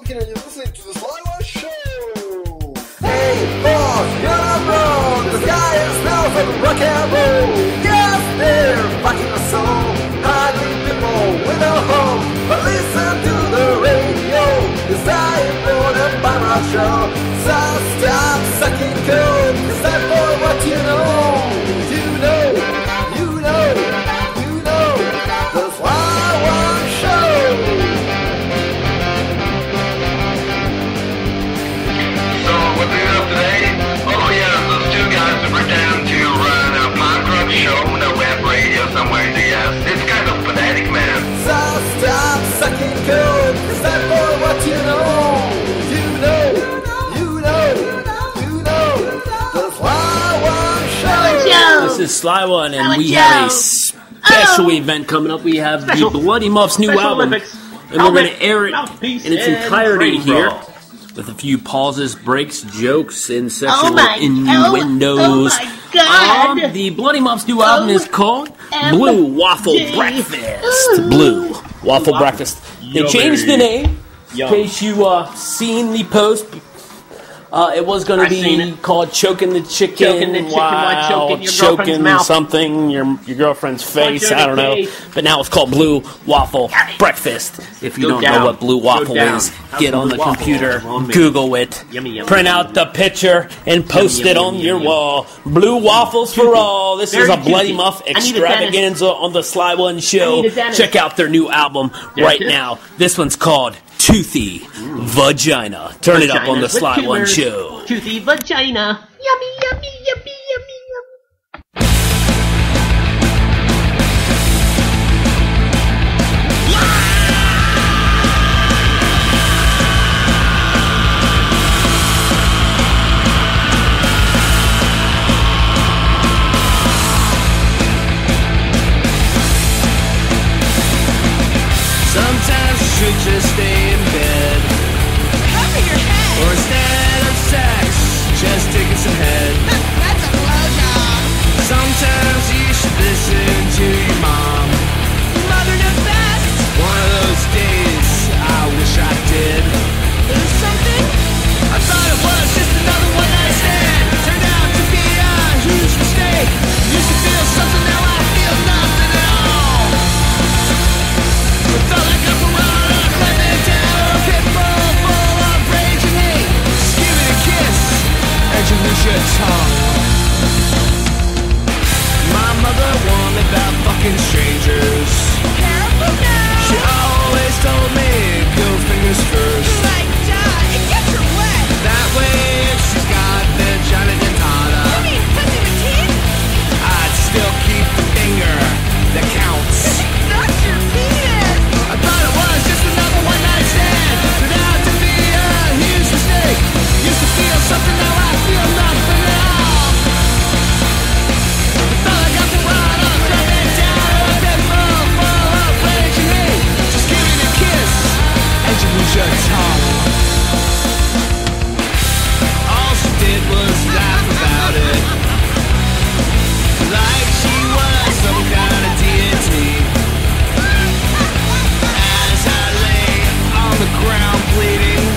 Pumpkin, and you're listening to the Sly One Show. Hey, boss, you're wrong. The sky is now for rock and roll. Yes, they're fucking a song. Hardly people with a home. But listen to the radio. Cause I am gonna buy my show. So stop sucking cold. Cause I know what you know. You know. The Sly One Show. So what we up today? Oh yeah, those two guys that were down to run a punk rock show on the web radio somewhere. Yes, it's kind of pathetic, man. So stop sucking cold, cause I know what you know. The Sly One Show. This is Sly One, and we have a special event coming up. We have the Bloody Muffs new album, and we're going to air it in its entirety here, with a few pauses, breaks, jokes, and sexual innuendos. Oh my God. The Bloody Muffs new album is called Blue Waffle Breakfast. Blue Waffle Breakfast. They changed the name, in case you seen the post. It was going to be called Choking the Chicken while choking something, your girlfriend's face, I don't know. But now it's called Blue Waffle Breakfast. If you don't know what Blue Waffle is, get on the computer, Google it, print out the picture, and post it on your wall. Blue Waffles for all. This is a Bloody Muff extravaganza on the Sly One Show. Check out their new album right now. This one's called Toothy Vagina. Turn it up on the Sly One Show. Toothy Vagina. Yummy, yummy, yummy, yummy, yummy. Sometimes you should just stay in bed. Cover your head. Or instead of sex, just taking some head. That's a blowjob. Sometimes you should listen to your mom. Mother knows best. One of those days, I wish I did. Lose something? I thought it was just another one night stand. Turned out to be a huge mistake. Used to feel something, now I feel nothing at all. It felt like a piranha climbing down a pit full of rage and hate. Just give it a kiss, and you lose your tongue. My mother warned me about fucking strangers. Careful now. She always told me, go fingers first. Like, duh, it gets her wet. That way, if she's got vagina dentata, You mean pussy with teeth? I'd still keep the finger that counts. That's your penis. I thought it was just another one night stand. Turned out to be a huge mistake. Used to feel something, now I feel nothing at all. Felt like I'm piranha climbing down a pit full of rage and hate. Just give it a kiss, and you lose your tongue. All she did was laugh about it, like she was some kind of deity. As I lay on the ground bleeding,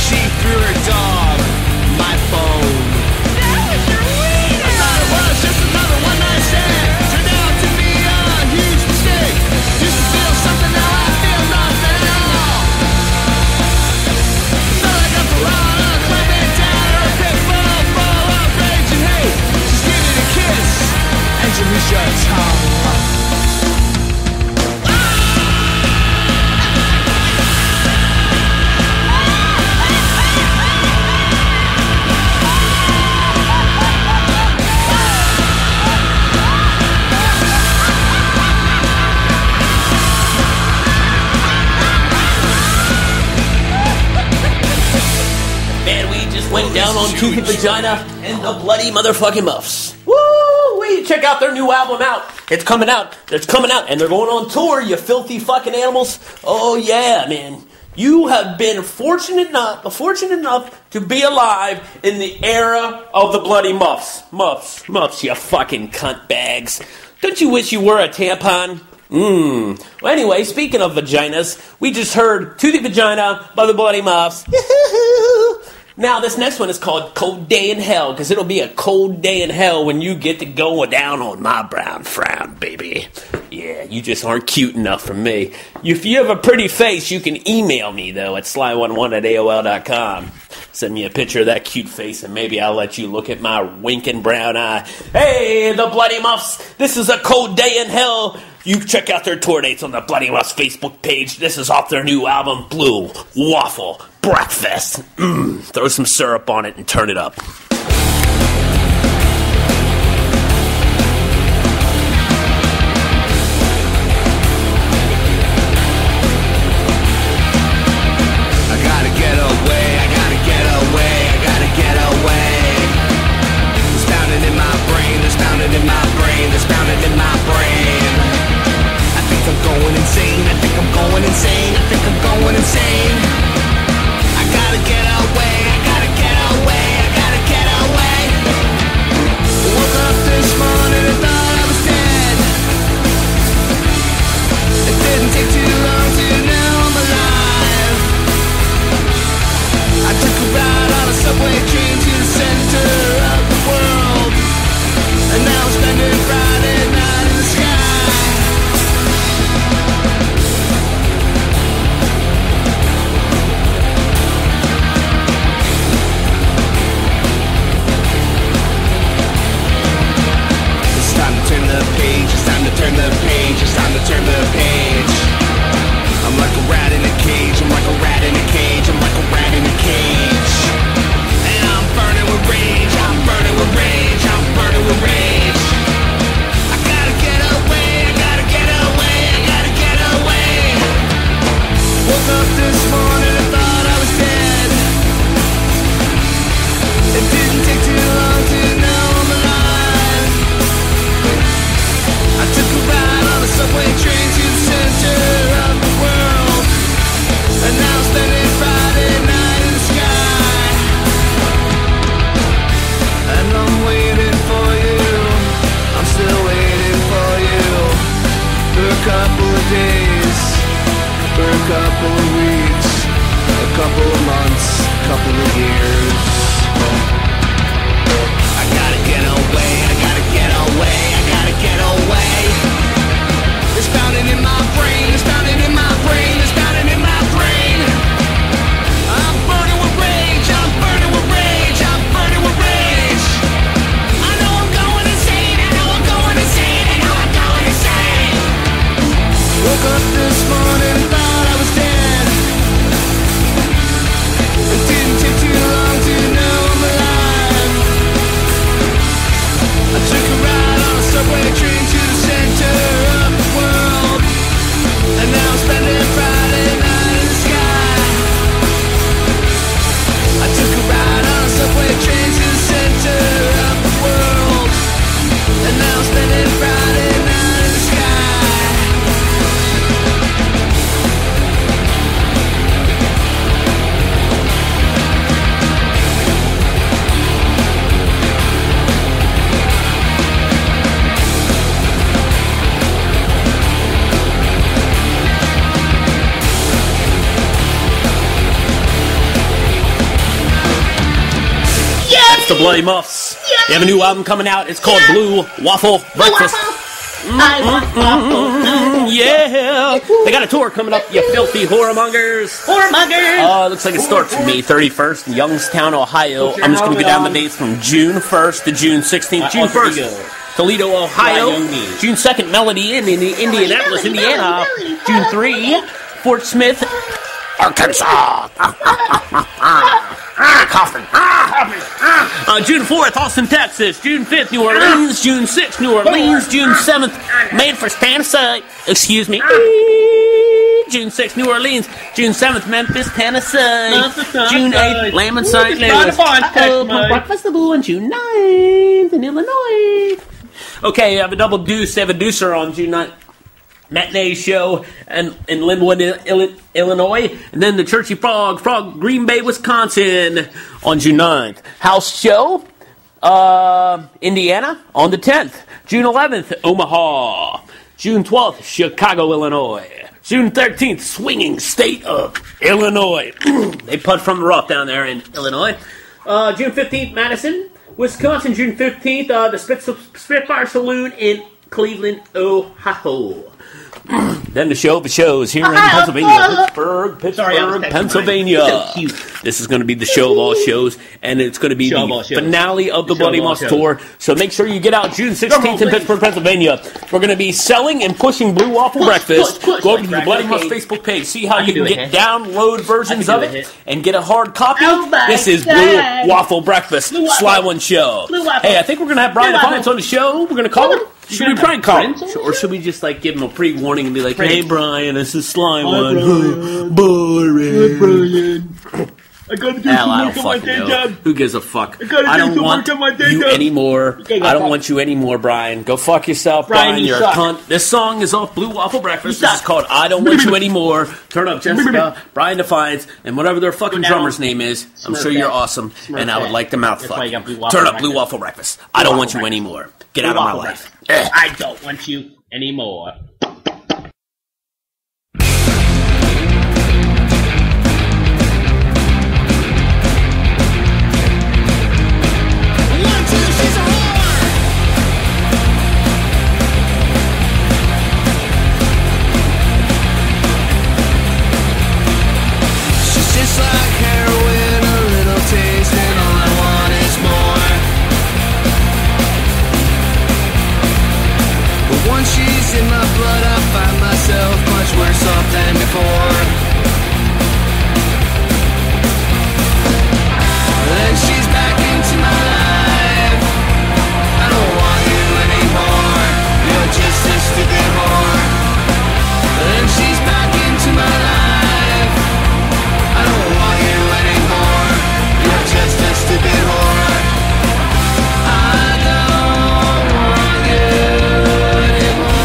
she threw her dog my phone. That was your wiener. I thought it was just another one night stand. Turned out to be a huge mistake. Used to feel something, now I feel nothing at all. Felt like a piranha climbing down a pit full of rage and hate. Just give it a kiss, and you lose your tongue. Man, we just went down on Toothy Vagina and the Bloody Motherfucking Muffs. Woo! We check out their new album out. It's coming out. It's coming out, and they're going on tour. You filthy fucking animals. Oh yeah, man. You have been fortunate enough to be alive in the era of the Bloody Muffs. Muffs, you fucking cunt bags. Don't you wish you were a tampon? Well, anyway, speaking of vaginas, we just heard To the Vagina by the Bloody Muffs. Now, this next one is called Cold Day in Hell, because it'll be a cold day in hell when you get to go down on my brown frown, baby. Yeah, you just aren't cute enough for me. If you have a pretty face, you can email me, though, at sly11@AOL.com. Send me a picture of that cute face, and maybe I'll let you look at my winking brown eye. Hey, the Bloody Muffs, this is a cold day in hell. You check out their tour dates on the Bloody Muffs Facebook page. This is off their new album, Blue Waffle Breakfast. Throw some syrup on it and turn it up. The Bloody Muffs. They have a new album coming out. It's called Blue Waffle Breakfast. Yeah. They got a tour coming up, you filthy whoremongers. Whoremongers. Looks like it starts May 31st in Youngstown, Ohio. I'm just going to go down the dates from June 1st to June 16th. June 1st, Toledo, Ohio. June 2nd, Melody Inn in Indianapolis, Indiana. June 3, Fort Smith, Arkansas. Coughing. June 4th, Austin, Texas. June 5th, New Orleans. June 6th, New Orleans. June 7th, Memphis, Tennessee. Excuse me. June 6th, New Orleans. June 7th, Memphis, Tennessee. June 8th, Lamont, St. Louis. Breakfast on June 9th in Illinois. Okay, I have a double deuce. They have a deucer on June 9th. Matinee show in Linwood, Illinois, and then the Churchy Frog, Green Bay, Wisconsin on June 9th. House show, Indiana on the 10th. June 11th, Omaha. June 12th, Chicago, Illinois. June 13th, swinging state of Illinois. They put from the rough down there in Illinois. June 15th, Madison, Wisconsin. June 15th, the Spitfire Saloon in Cleveland, Ohio. Then the show of the shows here in Pennsylvania. Pittsburgh, Pennsylvania. So cute. This is going to be the show of all shows, and it's going to be the finale of the Bloody Muffs tour. So make sure you get out June 16th in Pittsburgh, Pennsylvania. We're going to be selling and pushing Blue Waffle Breakfast. Go over to the Bloody Muffs Facebook page. See how you can get download versions of it and get a hard copy. This is Blue Waffle Breakfast. Sly One Show. Hey, I think we're going to have Brian Defiance on the show. We're going to call him. Should we prank call him? Or should we just like give him a pre-warning and be like, hey Brian, this is Sly One. Boring. I gotta do some work on my day job. Who gives a fuck? I don't want you anymore. I don't want you anymore, Brian. Go fuck yourself, Brian. You're a cunt. This song is off Blue Waffle Breakfast. This is called I Don't Want You Anymore. Turn up Jessica, Brian Defiance, and whatever their fucking drummer's name is. I'm sure you're awesome, and I would like to mouth fuck. Turn up Blue Waffle Breakfast. I don't want you anymore. Get out of my life. I don't want you anymore. In my blood I find myself much worse off than before. Then she's back into my life. I don't want you anymore. You're just a stupid whore. Then she's back into my life. I don't want you anymore. You're just a stupid whore. I don't want you anymore.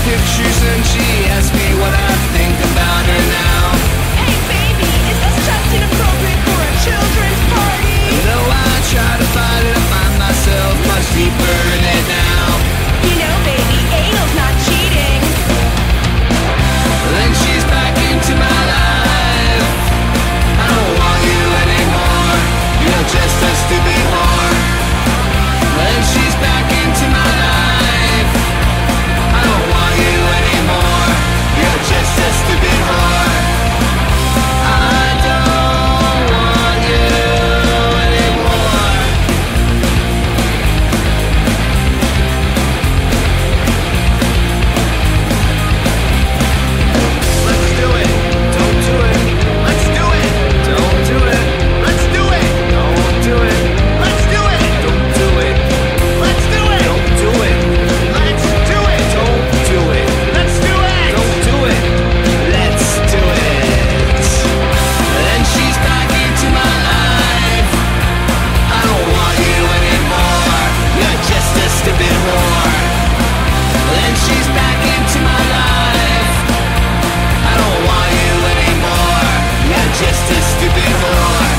Pictures and she asks me what I think about her now. Hey baby, is this just inappropriate for a children's party? Though I try to fight it, I find myself much deeper in it now. You know baby, anal's not cheating. Then she's back into my life. I don't want you anymore. You're just a stupid whore. Then she's back into my life. I don't want you anymore. You're just a stupid whore. I don't want you anymore. Let's do it. Don't do it. Let's do it. Don't do it. Let's do it. Don't do it. Let's do it. Don't do it. Let's do it. Don't do it. Let's do it. Don't do it. Let's do it. Don't do it. Let's do it. Then she's back into my life. I don't want you anymore. You're just a stupid whore. Then she's back into my life. I don't want you anymore. You're just a stupid whore.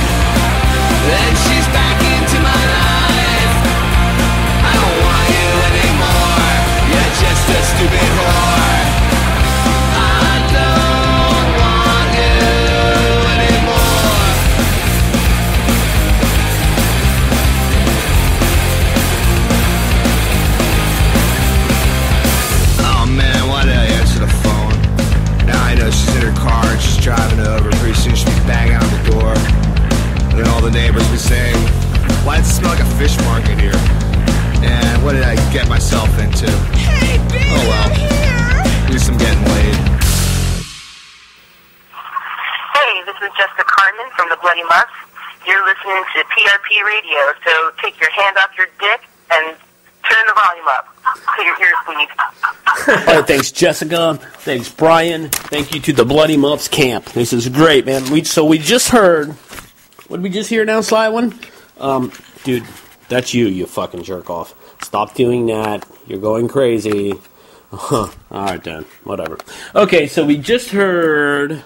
Then she's back into my life. I don't want you anymore. You're just a stupid whore. I don't want you anymore. Oh man, why did I answer the phone? Now I know she's in her car and she's driving over. Pretty soon she'll be banging on the door. And then all the neighbors will be saying, why does it smell like a fish market here? And what did I get myself into? Hey baby, Oh well. I'm here. At least I'm getting laid. Hey, this is Jessica Carmen from the Bloody Muffs. You're listening to PRP Radio, so take your hand off your dick and turn the volume up. Put your ears bleed. All right, thanks, Jessica. Thanks, Brian. Thank you to the Bloody Muffs camp. This is great, man. We just heard. What did we just hear now, Sly One? Dude, that's you fucking jerk off. Stop doing that. You're going crazy. All right, then. Whatever. Okay, so we just heard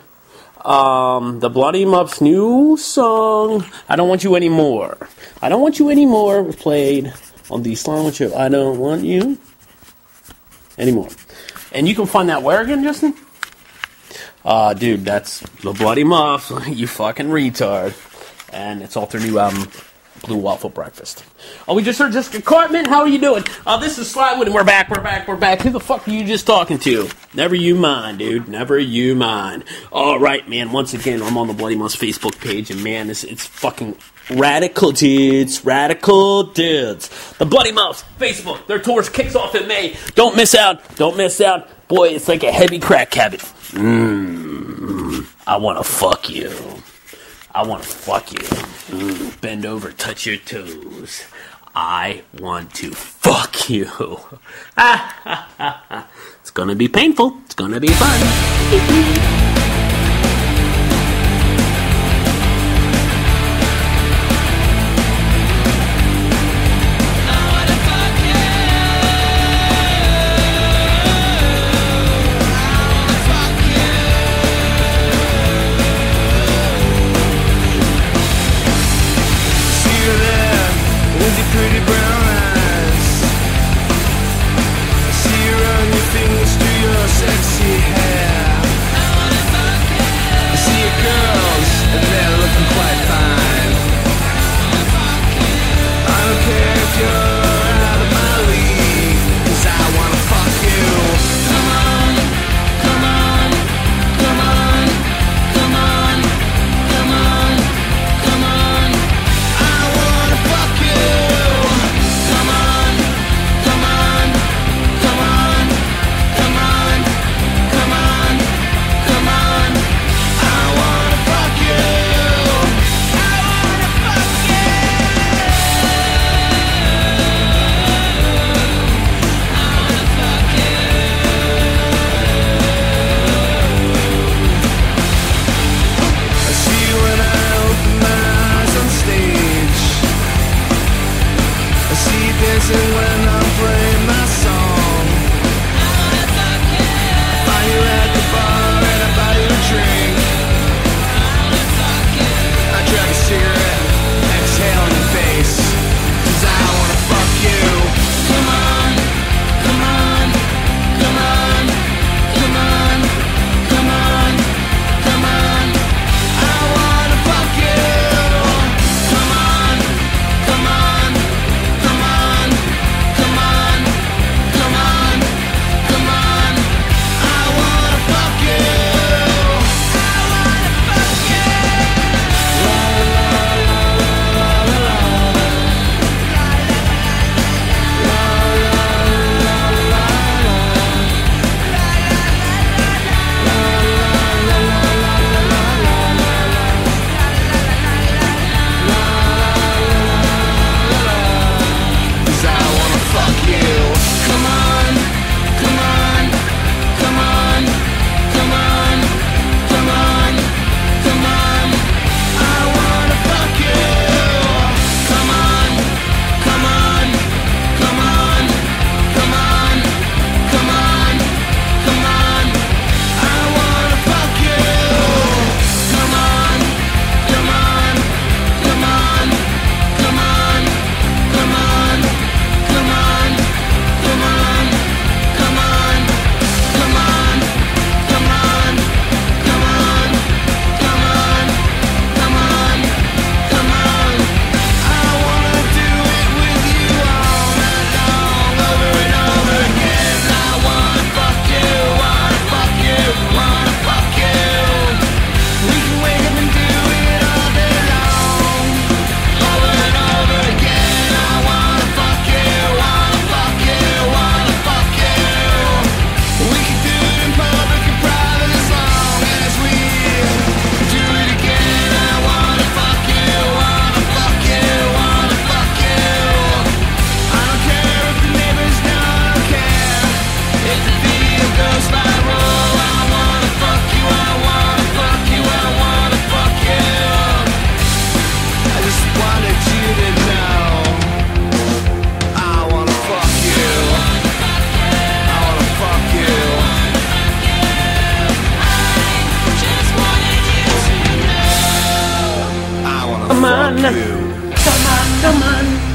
The Bloody Muffs' new song, I Don't Want You Anymore. I Don't Want You Anymore was played on the Slime Show. I Don't Want You Anymore. And you can find that where again, Justin? Dude, that's the Bloody Muffs. You fucking retard. And it's off their new album, Blue Waffle Breakfast. Oh, we just heard Jessica Cartman. How are you doing? This is Slywood, and we're back. Who the fuck are you just talking to? Never you mind, dude. Never you mind. All right, man. Once again, I'm on the Bloody Muffs Facebook page, and man, it's fucking radical dudes. Radical dudes. The Bloody Muffs, Facebook. Their tour kicks off in May. Don't miss out. Don't miss out. Boy, it's like a heavy crack habit. I want to fuck you. I want to fuck you. Bend over, touch your toes. I want to fuck you. It's gonna be painful. It's gonna be fun.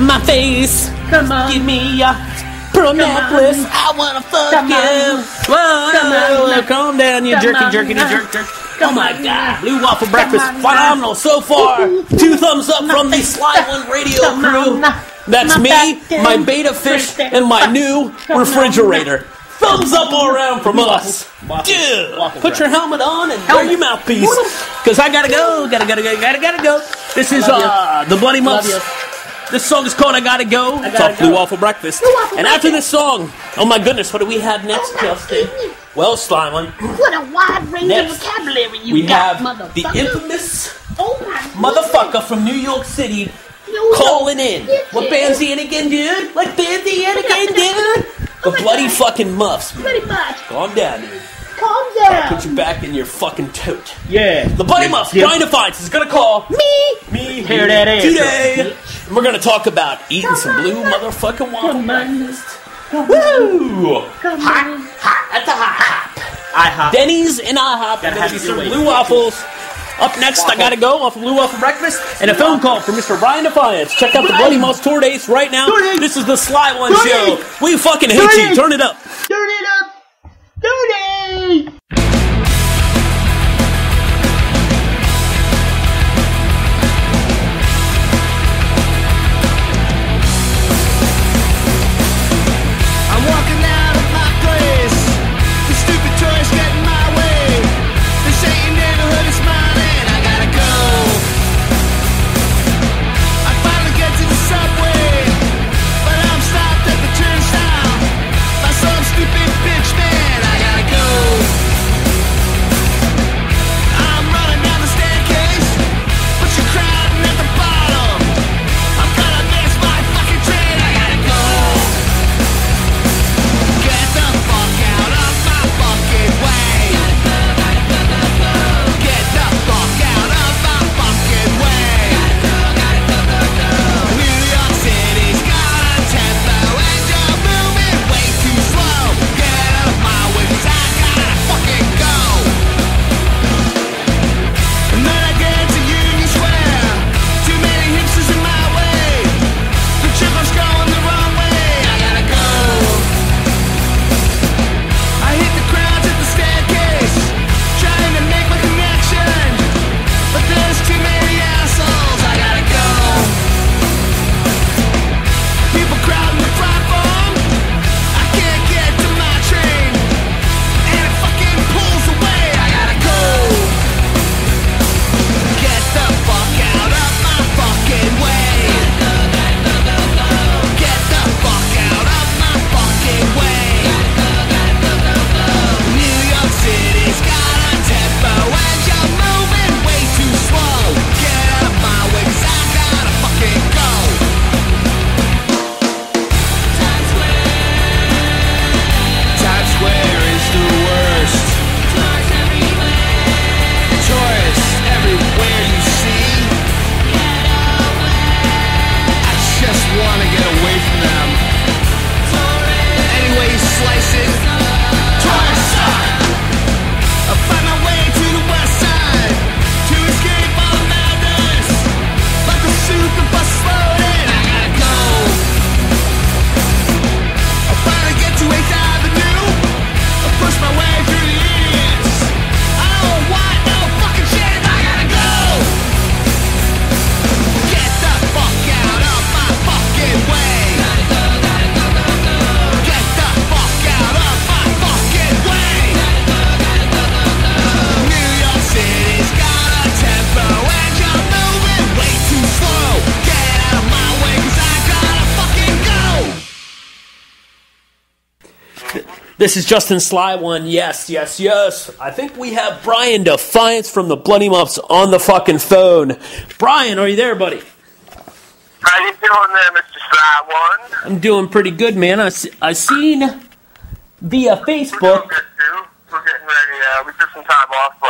my face. Come on. Give me a pearl necklace. I wanna fuck you. Whoa, calm down, you jerky, jerk. Oh my God, Blue Waffle Breakfast, phenomenal so far. 2 thumbs up from the Sly One Radio crew. That's me, my beta fish, and my new refrigerator. Thumbs up all around from us. Dude, put your helmet on and wear your mouthpiece. Because I gotta go. Gotta go. This is the Bloody Muffs. This song is called I Gotta Go. It's off Blue Waffle Breakfast. And after this song, oh my goodness, what do we have next, Justin? Well, Slimon. What a wide range of vocabulary you got, motherfucker. We have the infamous motherfucker from New York City calling in. What band's he in again, dude? What band's he in again, dude? The Bloody fucking Muffs. Pretty much. Calm down, dude. Calm down. Put you back in your fucking tote. Yeah. The Bloody Muffs, Trying to Fight, is gonna call me Hear that ass, today. And we're gonna talk about eating some blue motherfucking waffle breakfast. Woo! Hot. That's a hot. IHOP. Denny's and IHOP. They're gonna be serving blue waffles. Up next, I gotta go off of Blue Waffle Breakfast and a phone call from Mr. Brian Defiance. Check out the Bloody Muffs tour dates right now. This is the Sly One Show. We fucking hate you. Turn it up. Turn it up. Dirty. I'm walking out of my place. The stupid toys get in my way. They say your neighborhood is mine and I gotta go. I finally get to the subway, but I'm stopped at the turnstile by some stupid bitch, man. I gotta go. I'm running down the staircase, but you're crowding at the bottom. I'm gonna miss my fucking train. I gotta go. Get the fuck out of my fucking way. Get the fuck out of my fucking way. New York City's got a tempo and you're moving way too slow. Get out of my way 'cause I gotta fucking go. And then I get to Union Square. Too many hipsters in my way. The chipper's going the wrong way. I gotta go. I hit the crowds at the staircase, trying to make my connection, but there's too many assholes. I gotta go. People crowding the platform. I can't get to my train, and it fucking pulls away. I gotta go. Get the fuck out of my fucking way. Get the fuck out of my fucking way. New York City's got a tempo and you're moving way too slow. Get out of my way 'cause I gotta fucking go. Times Square is the worst. Tourists everywhere you see. I just wanna get away from them. Anyway you slice it, tourists suck. I find my way to the west side to escape all the madness. Like the suit the bus is loaded, I gotta go. I finally get to 8th Avenue. I push my way through the idiots. I don't want no fucking shit, I gotta go. Get the fuck out of my fucking way. Get the fuck out of my fucking way. New York City's got a tempo and you're moving way too slow. Get out of my way 'cause I gotta fucking go. This is Justin Sly One. Yes. I think we have Brian Defiance from the Bloody Muffs on the fucking phone. Brian, are you there, buddy? How you doing there, Mr. Sly One? I'm doing pretty good, man. I seen via We're doing Facebook. good, too. We're getting ready. We took some time off to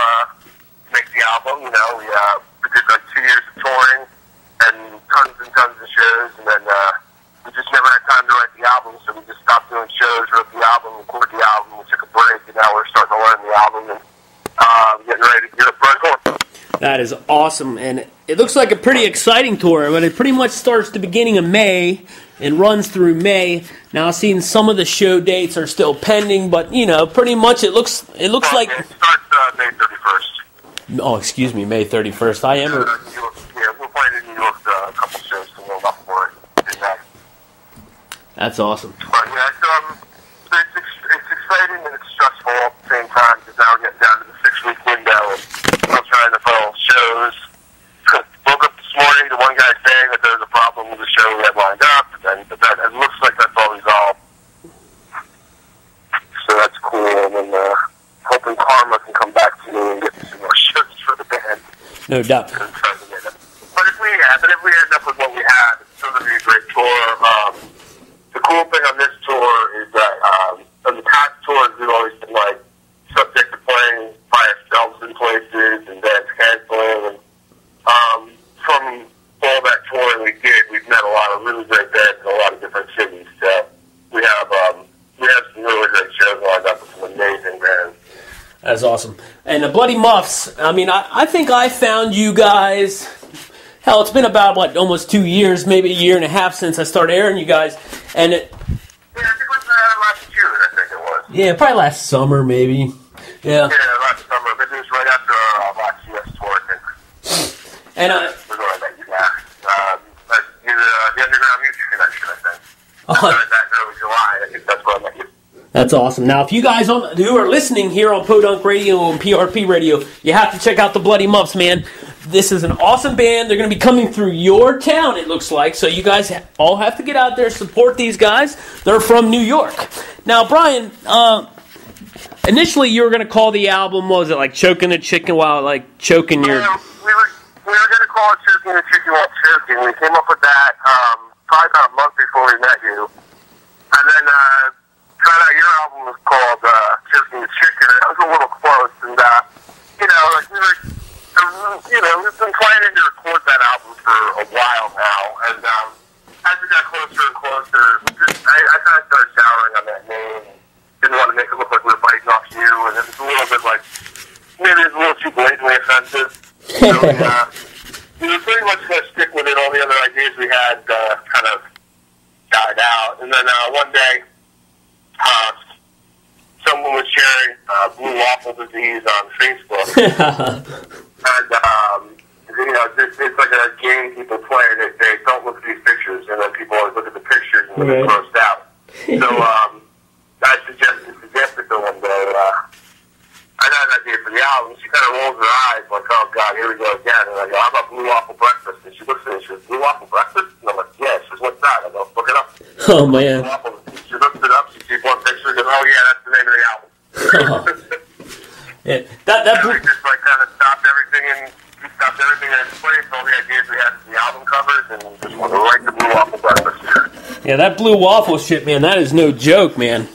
make the album. You know, we did like 2 years of touring and tons of shows, and then we just never had time to write the album, so we just stopped doing shows, wrote the album, recorded the album, we took a break, and now we're starting to learn the album and getting ready to get it right on. That is awesome, and it looks like a pretty exciting tour, but it pretty much starts the beginning of May and runs through May. Now, I've seen some of the show dates are still pending, but, you know, pretty much it looks like... It starts May 31st. Oh, excuse me, May 31st. I am... We're playing in New York a couple shows to warm up for it. That's awesome. But, yeah, it's exciting and it's stressful at the same time, because now we're getting down to the 6-week window, and I'm trying to fill shows. Woke up this morning to one guy saying that there's a problem with the show we had lined up, but it looks like that's all resolved. So that's cool, and then hoping Karma can come back to me and get some more shows for the band. No doubt. But if we end up with what we had, it's still going to be a great tour. The cool thing on this tour is that on the past tours, we've always been like subject to playing by ourselves in places and then canceling. And from all that touring we did, we've met a lot of really great bands in a lot of different cities. So we have some really great shows lined up with some amazing bands. That's awesome. And the Bloody Muffs, I mean, I think I found you guys... Hell, it's been about, almost 2 years, maybe a year and a half since I started airing you guys. And it... Yeah, I think it was last June, I think it was. Yeah, probably last summer, maybe. Yeah. Yeah, last summer. But it was right after our last U.S. tour, I think. And we're going to the Underground Music Connection, I think. I started that in early July. I think that's where I met you. That's awesome. Now, if you guys who are listening here on Podunk Radio and PRP Radio, you have to check out the Bloody Muffs, man. This is an awesome band. They're going to be coming through your town, it looks like. So you guys all have to get out there, support these guys. They're from New York. Now, Brian, initially you were going to call the album, what was it, like Choking the Chicken while, like, choking your... Yeah, we were going to call it Choking the Chicken while choking. We came up with that probably about a month before we met you. And then found out your album was called Choking the Chicken. And it was a little close. And, we've been planning to record that album for a while now, and as we got closer and closer, I kind of started showering on that name. Didn't want to make it look like we were biting off you, and it was a little bit like, maybe it was a little too blatantly offensive. So we were pretty much going to stick with it. All the other ideas we had kind of died out. And then one day, someone was sharing blue waffle disease on Facebook. And, it's like a game people play. They don't look at these pictures, and then people always look at the pictures and they're grossed out. So I suggested to one day, I got an idea for the album. She kind of rolls her eyes like, oh, God, here we go again. And I go, how about Blue Waffle Breakfast? And she looks at me and she goes, Blue Waffle Breakfast? And I'm like, yeah. She goes, what's that? I go, look it up. Oh, man. She looks it up. She sees one picture and goes, oh, yeah, that's the name of the album. Yeah, we just kind of stopped everything in place, all the ideas we had for the album covers, and just went right to Blue Waffle Breakfast. Yeah, that blue waffle shit, man, that is no joke, man.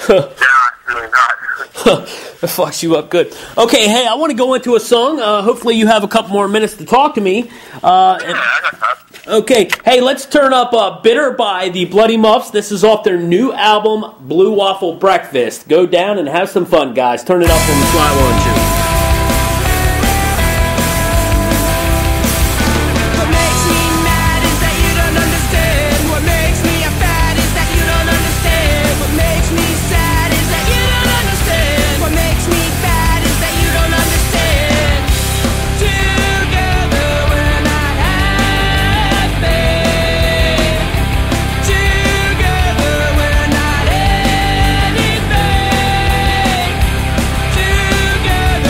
Yeah, it's really not. That fucks you up good. Okay, hey, I want to go into a song. Hopefully you have a couple more minutes to talk to me. I got time. Okay, hey, let's turn up Bitter by the Bloody Muffs. This is off their new album, Blue Waffle Breakfast. Go down and have some fun, guys. Turn it up on the Sly One Show. Together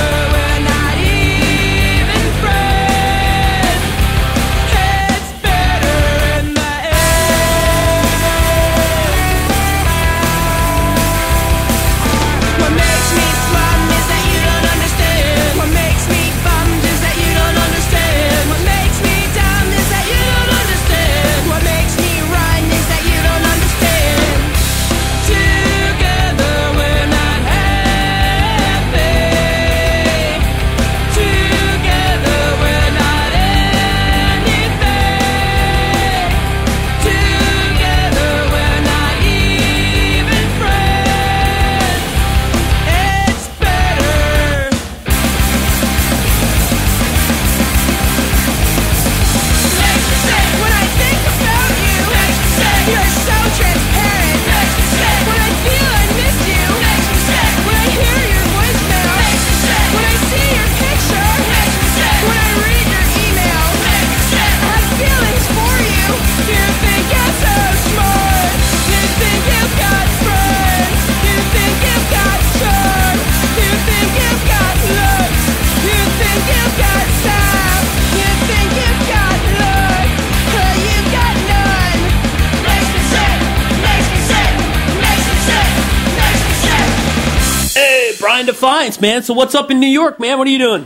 Fine Defiance, man. So what's up in New York, man? What are you doing?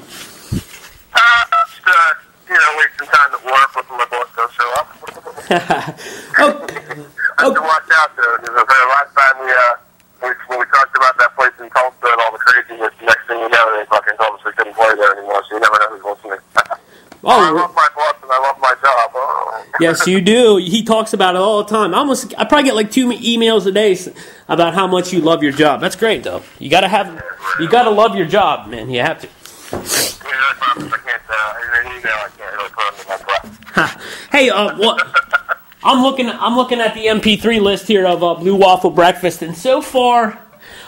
Wasting time at work with my boss don't show up. I have to watch out, though. Because the last time when we talked about that place in Tulsa and all the craziness, next thing you know, they fucking told us we couldn't play there anymore, so you never know who's listening. I love my boss and I love my job. Oh. Yes, you do. He talks about it all the time. I probably get like 2 emails a day about how much you love your job. That's great, though. You gotta love your job, man. You have to. Hey, I'm looking at the MP3 list here of Blue Waffle Breakfast, and so far,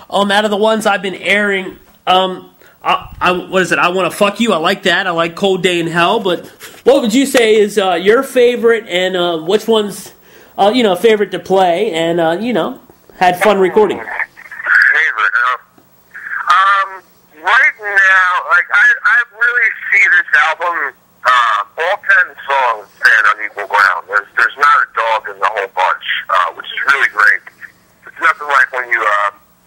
out of the ones I've been airing, what is it? I Want to Fuck You. I like that. I like Cold Day in Hell. But what would you say is your favorite, and which one's favorite to play, and had fun recording? Favorite? Right now, like I really see this album. All 10 songs stand on equal ground. There's not a dog in the whole bunch, which is really great. It's nothing like when you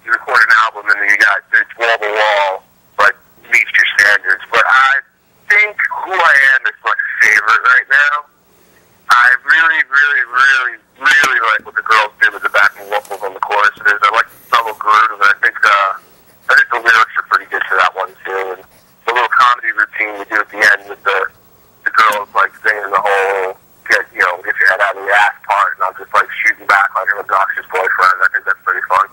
record an album and then you got it's wall to wall, but meets your standards. But I think Who I Am is my favorite right now. I really, really, really, really like what the girls did with the backing vocals on the chorus. I like the solo groove, and I think the lyrics are pretty good for that one too. And the little comedy routine we do at the end with the girls like singing the whole get your head out of the ass part, and I'm just like shooting back like an obnoxious boyfriend. I think that's pretty fun.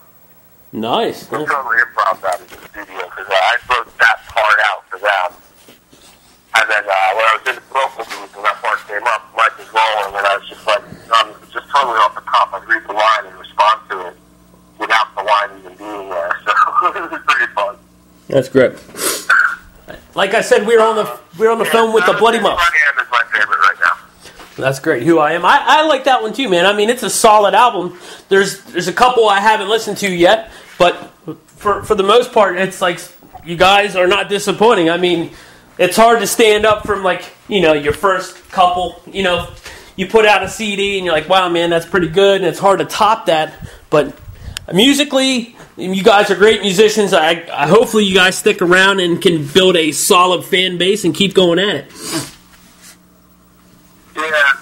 Nice. We totally improv that in the studio because I wrote that part out for them. And then when I was in the vocal booth and that part came up, Mike was rolling, and I was just like, just totally off the cuff. I'd read the line and respond to it without the line even being there. So it was pretty fun. That's great. Like I said, we're on the phone with the Bloody Muffs. Who I Am is my favorite right now. That's great. Who I Am. I like that one too, man. I mean, it's a solid album. There's a couple I haven't listened to yet, but for the most part, it's like you guys are not disappointing. I mean, it's hard to stand up from your first couple. You put out a CD and you're like, wow, man, that's pretty good, and it's hard to top that. But musically, you guys are great musicians. I hopefully you guys stick around and can build a solid fan base and keep going at it. Yeah.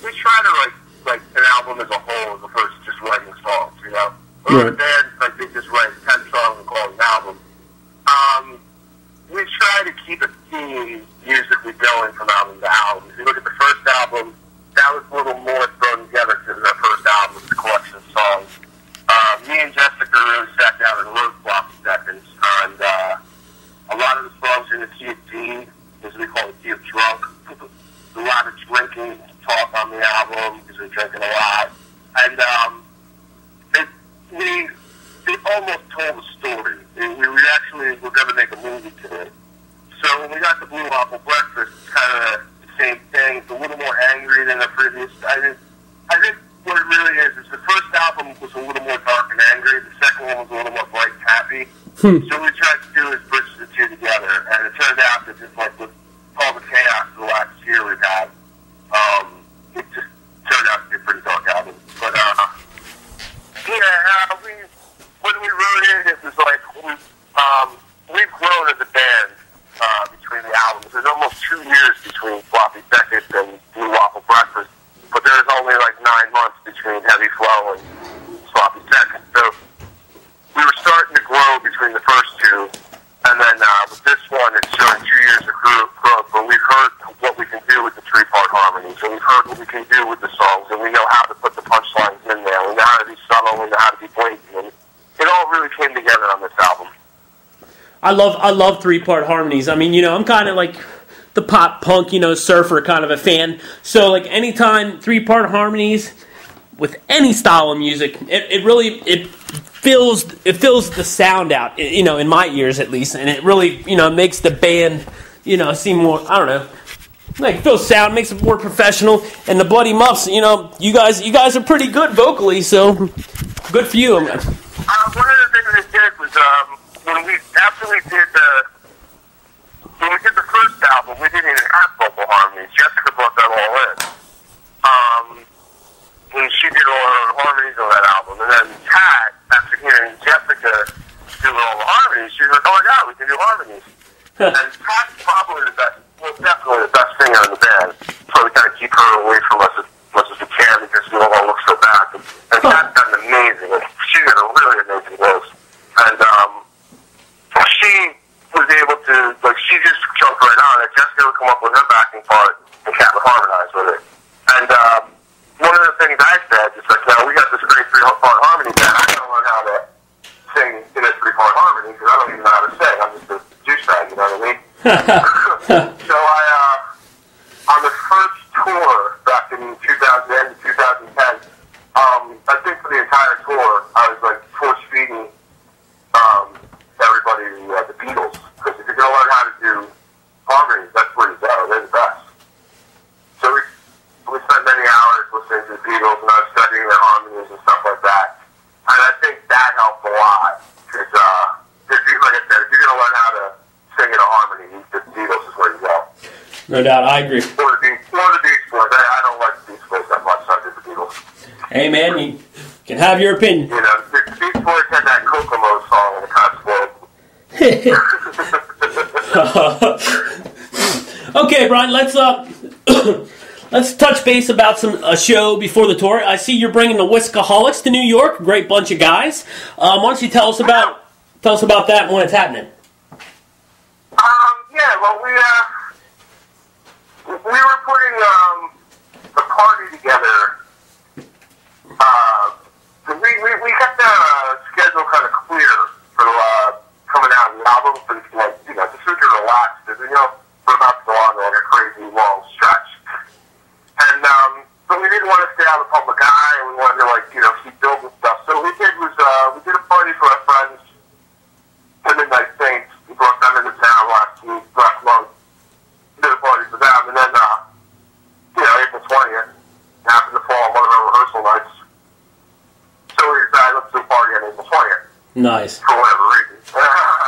We try to like an album as a whole as opposed to just writing songs. Other bands they just write 10 songs and call it an album. We try to keep a theme musically going from album to album. If you look at the first album, that was a little more thrown together because our first album was a collection of songs. Me and Jessica really sat down and wrote Floppy Seconds, and a lot of the songs are in the key of D, as we call it, key of drunk. A lot of drinking talk on the album because we're drinking a lot, and they almost told a story. We're going to make a movie today. So when we got the Blue Waffle Breakfast, it's kind of the same thing. It's a little more angry than the previous. I think what it really is the first album was a little more dark and angry. The second one was a little more bright and happy. So what we tried to do is bridge the two together, and it turned out that just like with all the chaos of the last year we've had, it just turned out to be a pretty dark album. But when we wrote it was like we've grown as a band between the albums. There's almost 2 years between Floppy Seconds and Blue Waffle Breakfast, but there's only like 9 months between Heavy Flow and Floppy Seconds. So we were starting to grow between the first two, and then with this one, it's showing 2 years of growth. But we've heard what we can do with the 3-part harmonies, and we've heard what we can do with the songs, and we know how to put the punchlines in there. We know how to be subtle. We know how to be blatant. And it all really came together on this album. I love 3-part harmonies. I mean, I'm kind of like the pop punk, surfer kind of a fan. So like anytime 3-part harmonies with any style of music, it fills the sound out, in my ears at least, and it really, makes the band, seem more, I don't know, like fills sound, makes it more professional. And the Bloody Muffs, you guys are pretty good vocally, so good for you. One of the things they did was when we did the first album, we didn't even have vocal harmonies. Jessica brought that all in. And she did all her harmonies on that album. And then Pat, after hearing Jeff to do harmonies. And Pat's probably the best, well, definitely the best singer in the band. So we kind of keep her away from us as much as we can because we don't want to look so bad. And Pat's done amazing. She got a really amazing voice. And she was able to, like, she just jumped right on it. Jessica would come up with her backing part, and Cat would harmonize with it. And one of the things I said is like, now we got this great 3-part harmony band. I gotta learn how to sing in a 3-part harmony because I don't even know how to sing. I'm just a douchebag, you know what I mean? So on the first tour back in 2010, I think for the entire tour, I was like force-feeding everybody the Beatles. Because if you're going to learn how to do harmonies, that's where you go. They're the best. So we spent many hours listening to the Beatles, and I was studying their harmonies and stuff like that. And I think that helped a lot. Because, like I said, if you're going to learn how to sing in a harmony, the Beatles is where you go. No doubt, I agree. Or the Beach Boys. I don't like the Beach Boys that much, so I did the Beatles. Hey, man, you can have your opinion. You know, the Beach Boys had that Kokomo song, and it kind of spoiled. Okay, Brian, let's touch base about a show before the tour. I see you're bringing the Whiskaholics to New York. Great bunch of guys. Why don't you tell us about that and when it's happening? Yeah, well, we were putting the party together. We kept the schedule kind of clear for coming out of the album, so like, you know, just so we could relax, because, you know, we're about to go on like a crazy long stretch. And, but we didn't want to stay out of the public eye, and we wanted to, like, you know, keep building stuff. So what we did was, we did a party for our friends, the Midnight Saints. We brought them into town last month. We did a party for them, and then, you know, April 20th happened to fall on one of our rehearsal nights. So we decided, let's do a party on April 20th. Nice. For whatever reason.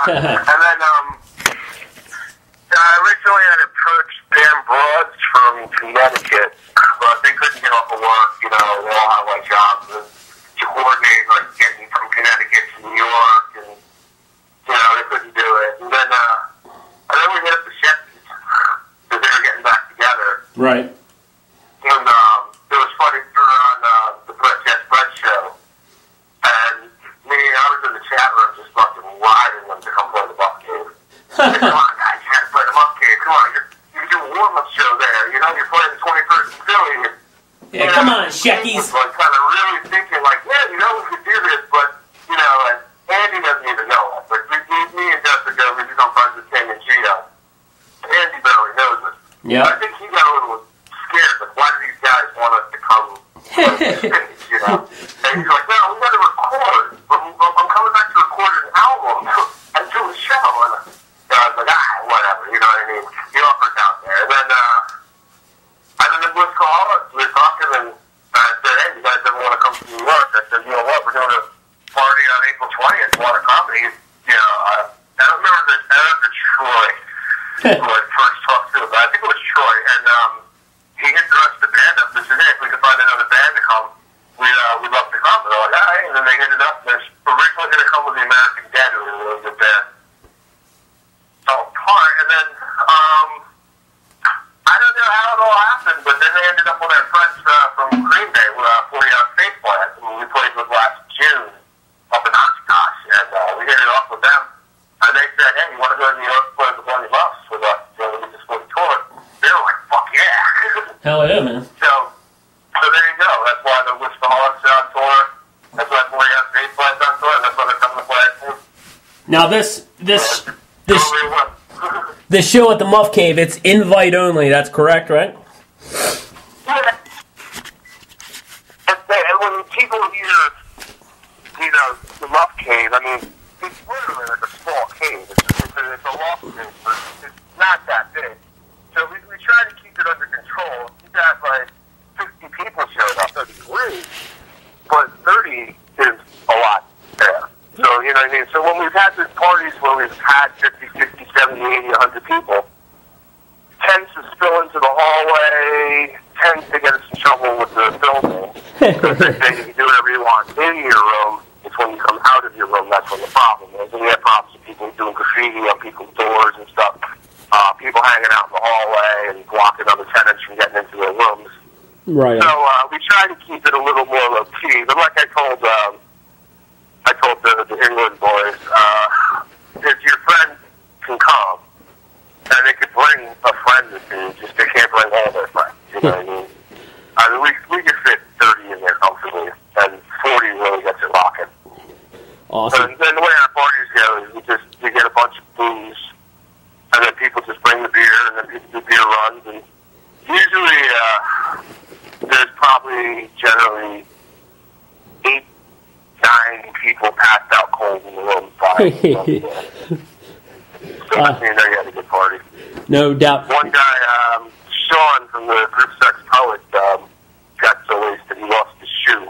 And then, I originally had approached Dan Broads from Connecticut, but they couldn't get off of work, you know, they all have like jobs to coordinate, like getting from Connecticut to New York, and, you know, they couldn't do it. And then we hit up the Sheppies, because they were getting back together. Right. And it was funny, we were on the Brett show, and I was in the chat room just fucking riding them to come play the Muff Cave. Come on, guys, you gotta play the Muff Cave. Come on, you do a warm-up show there. You know, you're playing the 21st in Philly. Yeah, come on, Sheckies. Like, kind of really thinking, like, yeah, you know, we could do this, but, you know, and Andy doesn't even know us. Like, me and Jessica, we become friends with King and Gio. Andy barely knows us. Yeah. I think he got a little scared. Like, why do these guys want us to come on stage, you know? And he's like, no, we got to record. I'm coming back to record an album and do a show. And I was like, whatever, you know what I mean? He offered down there. And then the Whiskaholics, we were talking, and I said, hey, you guys ever want to come to New York? I said, you know what, we're doing a party on April 20th. You want to come? And you know, I don't remember Troy, who I first talked to, but I think it was Troy. And he hit the rest of the band up and said, hey, if we could find another band to come, we'd love to come. And they're like, all right. And then they hit it up. They're originally going to come with the American Dead, who was a really good band. Fell apart. And then, I don't know how it all happened, but then they ended up with our friends from Green Bay, 40 Ounce Face Plant, who we played with last June up in Oshkosh. And we hit it off with them. And they said, hey, you want to go to New York and play with the Bloody Muffs with us? You know, we just go to tour. They were like, fuck yeah. Hell yeah, man. So there you go. That's why the Whiskaholics are on tour. That's why 40 Ounce Face Plant's on tour. That's why they're coming to play. Now this show at the Muff Cave, it's invite only. That's correct, right? And when people hear, you know, the Muff Cave, I mean, it's literally like a small cave. It's a loft cave, but it's not that big. So we try to keep it under control. If you got like 50 people showed up, that'd be great. But 30 is a lot there. So, you know what I mean? So when we've had these parties where we've had 50, 60, 70, 80, 100 people, tends to spill into the hallway, tends to get us in trouble with the filming. Because they say you can do whatever you want in your room. It's when you come out of your room that's when the problem is. And we have problems with people doing graffiti graffiti on people's doors and stuff. People hanging out in the hallway and blocking other tenants from getting into their rooms. Right. So we try to keep it a little more low key. But like I told the England boys, if your friend can come, and they could bring a friend or two, just they can't bring all their friends. You know what I mean? We can fit 30 in there comfortably, and 40 really gets it rocking. Awesome. And then the way our parties go is we get a bunch of booze, and then people just bring the beer, and then people do beer runs, and usually there's probably generally 8, 9 people passed out cold in the room. So I mean, you had a good party. No doubt. One guy, Sean from the group Sex Poet, got so wasted he lost his shoe,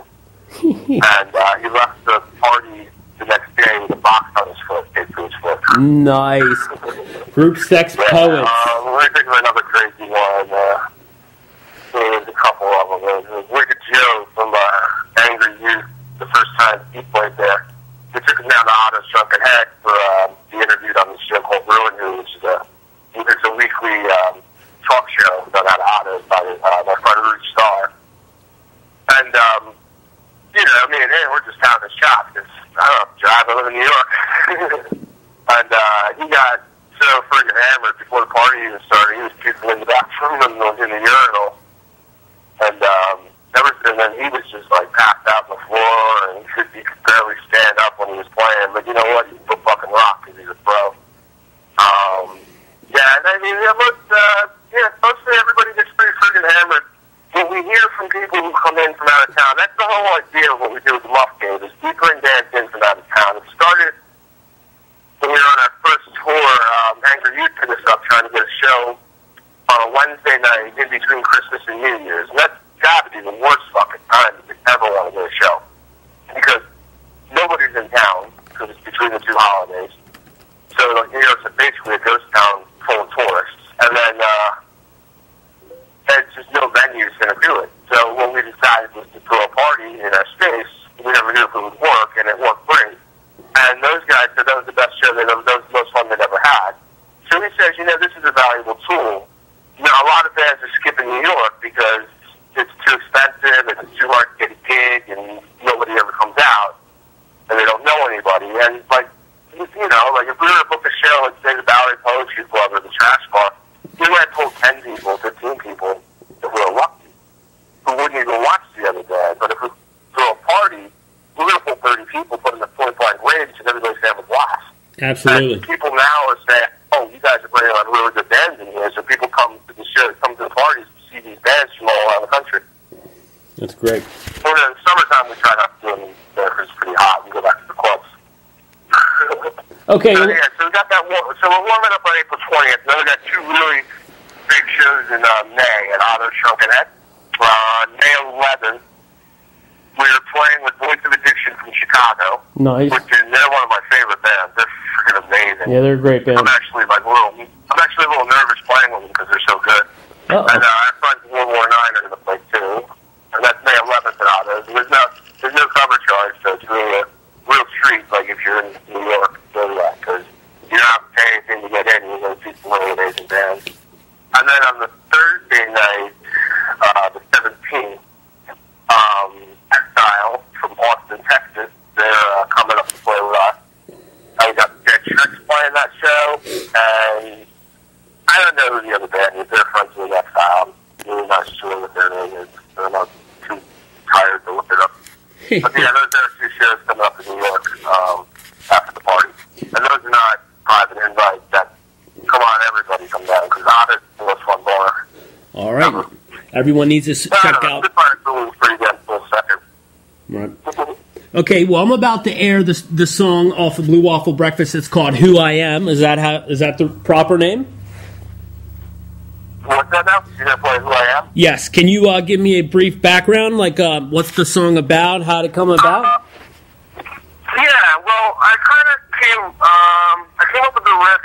and he left the party the next day with a box on his foot, taped to his foot. Nice. Group Sex Poets. Let me think of another crazy one. There's a couple of them. There's Wicked Joe from Angry Youth, the first time he played there. We took him down to Otto's Drunken Head for the interview on this show called Ruin You, which is a weekly talk show done out of Otto's by my friend Rudy Starr. And, you know, me and him, we're just down the shop because, I don't know, drive, I live in New York. And he got so friggin' hammered before the party even started. He was puking in the bathroom and in the urinal. And then he was just like passed out on the floor, and he could barely stand up when he was playing. But you know what? He's a fucking rock because he's a pro. Yeah, and I mean, mostly everybody gets pretty friggin' hammered. What we hear from people who come in from out of town, that's the whole idea of what we do with the Muff Game, is we bring bands in from out of town. It started when we were on our first tour. Angry Youth put us up trying to get a show on a Wednesday night in between Christmas and New Year's. And that's got to be the worst fucking time you could ever want to get a show. Because nobody's in town, because it's between the two holidays. So, like, New York's basically a ghost town full of tourists. And then, there's just no venue's going to do it. So what we decided was to throw a party in our space. We never knew if it would work, and it worked great. And those guys said that was the best show that was the most fun they'd ever had. So he says, you know, this is a valuable tool. You know, a lot of bands are skipping New York because it's too expensive and it's too hard to get a gig and nobody ever comes out and they don't know anybody. And, like, you know, like if we were to book a show at, say, the Bowery Poetry Club or the Trash Bar, we might pull 10 people, 15 people if we were lucky who wouldn't even watch the other band. But if we throw a party, we're going to pull 30 people, put in a point-blank range, and everybody's going to have a blast. Absolutely. And people now are saying, oh, you guys are bringing on really good bands in here, so people come to the show, come to the parties to see these bands from all around the country. That's great. Well, in the summertime, we try not to do them there because it's pretty hot. We go back to the clubs. Okay. So, yeah, so we got that. So we're warming up on April 20th. Then we got 2 really big shows in May at Otto's Drunken Head. May 11th, we were playing with Voice of Addiction from Chicago. Nice. Which is, they're one of my favorite bands. They're freaking amazing. Yeah, they're a great band. I'm actually a little nervous playing with them because they're so good. Uh-oh. And our friends World War IX are going to play too. And that's May 11th at Otto's. There's no cover charge, so it's really a real treat. Like if you're in New York, go to that because you don't have to pay anything to get in. You're going to see some really amazing bands. And then on the Thursday night, the 17th, Exile from Austin, Texas, they're coming up to play with us. We got Dead Tricks playing that show, and I don't know who the other band is. They're friends with Exile. I'm really not sure what their name is. I'm not too tired to look it up. But yeah, those are 2 shows coming up in New York after the party. And those are not private invites. That come on, everybody come down because Otto's the most fun bar. All right. Everyone needs to check out. The party was pretty good for a second. Right. Okay, well, I'm about to air the song off of Blue Waffle Breakfast. It's called "Who I Am." Is that the proper name? What's that now? You gonna play "Who I Am"? Yes. Can you give me a brief background, like what's the song about, how did it come about? Yeah, well, I kind of came up with the riff.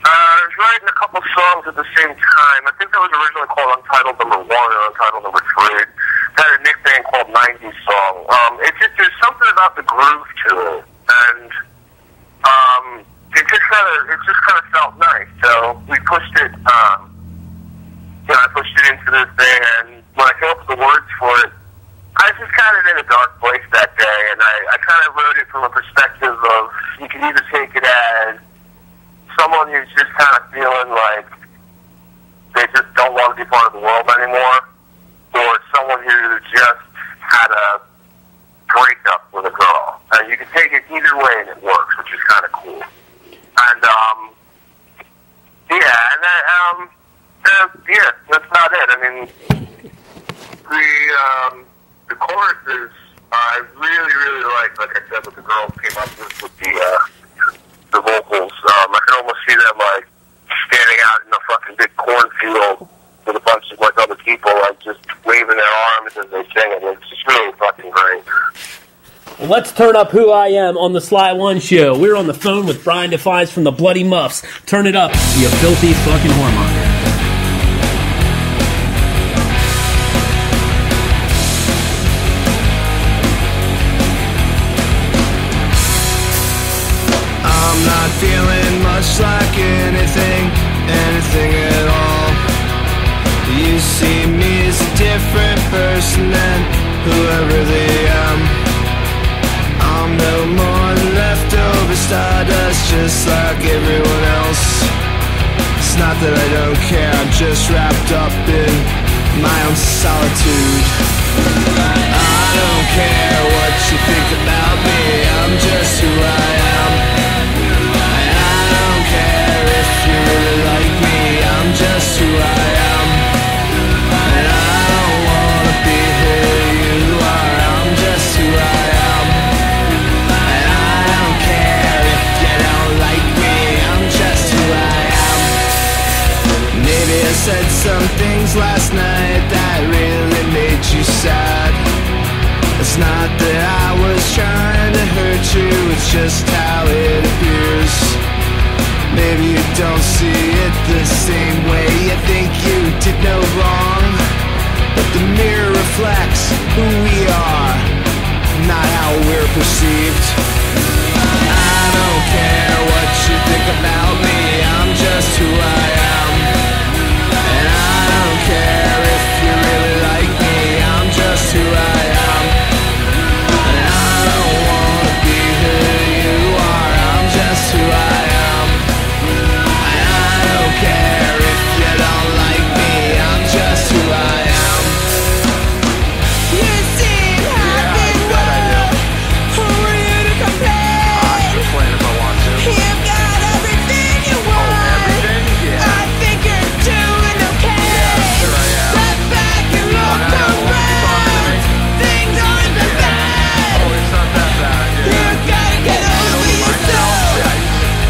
I was writing a couple songs at the same time. I think that was originally called Untitled Number 1 or Untitled Number 3. It had a nickname called 90s Song. It's just, there's something about the groove to it. And it just kind of felt nice. So we pushed it. I pushed it into this thing, and when I came up with the words for it, I was just kind of in a dark place that day, and I kind of wrote it from a perspective of, you can either take it as someone who's just kind of feeling like they just don't want to be part of the world anymore, or someone who just had a breakup with a girl. You can take it either way, and it works, which is kind of cool. And, that's about it. I mean, the choruses, I really, really like I said, what the girls came up with the vocals. I can almost see them, like, standing out in a fucking big cornfield with a bunch of, like, other people, like, just waving their arms as they sing it. It's just really fucking great. Well, let's turn up Who I Am on the Sly One Show. We're on the phone with Brian Defiance from the Bloody Muffs. Turn it up, you filthy fucking whoremonger. I'm not feeling much like anything at all. You see me as a different person than who I really am. I'm no more than leftover stardust, just like everyone else. It's not that I don't care, I'm just wrapped up in my own solitude. I don't care what you think about me, I'm just who I am. I don't care if you really like me, I'm just who I am. And I don't wanna be who you are, I'm just who I am. And I don't care if you don't like me, I'm just who I am. Maybe I said some things last night that really made you sad. It's not that I was trying to hurt you, it's just how it appears. Maybe you don't see it the same way, you think you did no wrong. But the mirror reflects who we are, not how we're perceived. I don't care what you think about me, I'm just who I am. And I don't care if you really like me, I'm just who I am. And I don't wanna be who you are, I'm just who I am. And I don't care if you don't like me, I'm just who I am. You seem happy, who are you to compare? I can complain if I want to. You've got everything you want. Everything? Yeah. I think you're doing okay. Yeah, sure I am. Step back and look around. Things aren't that bad. Oh, it's not that bad. You gotta get over yourself.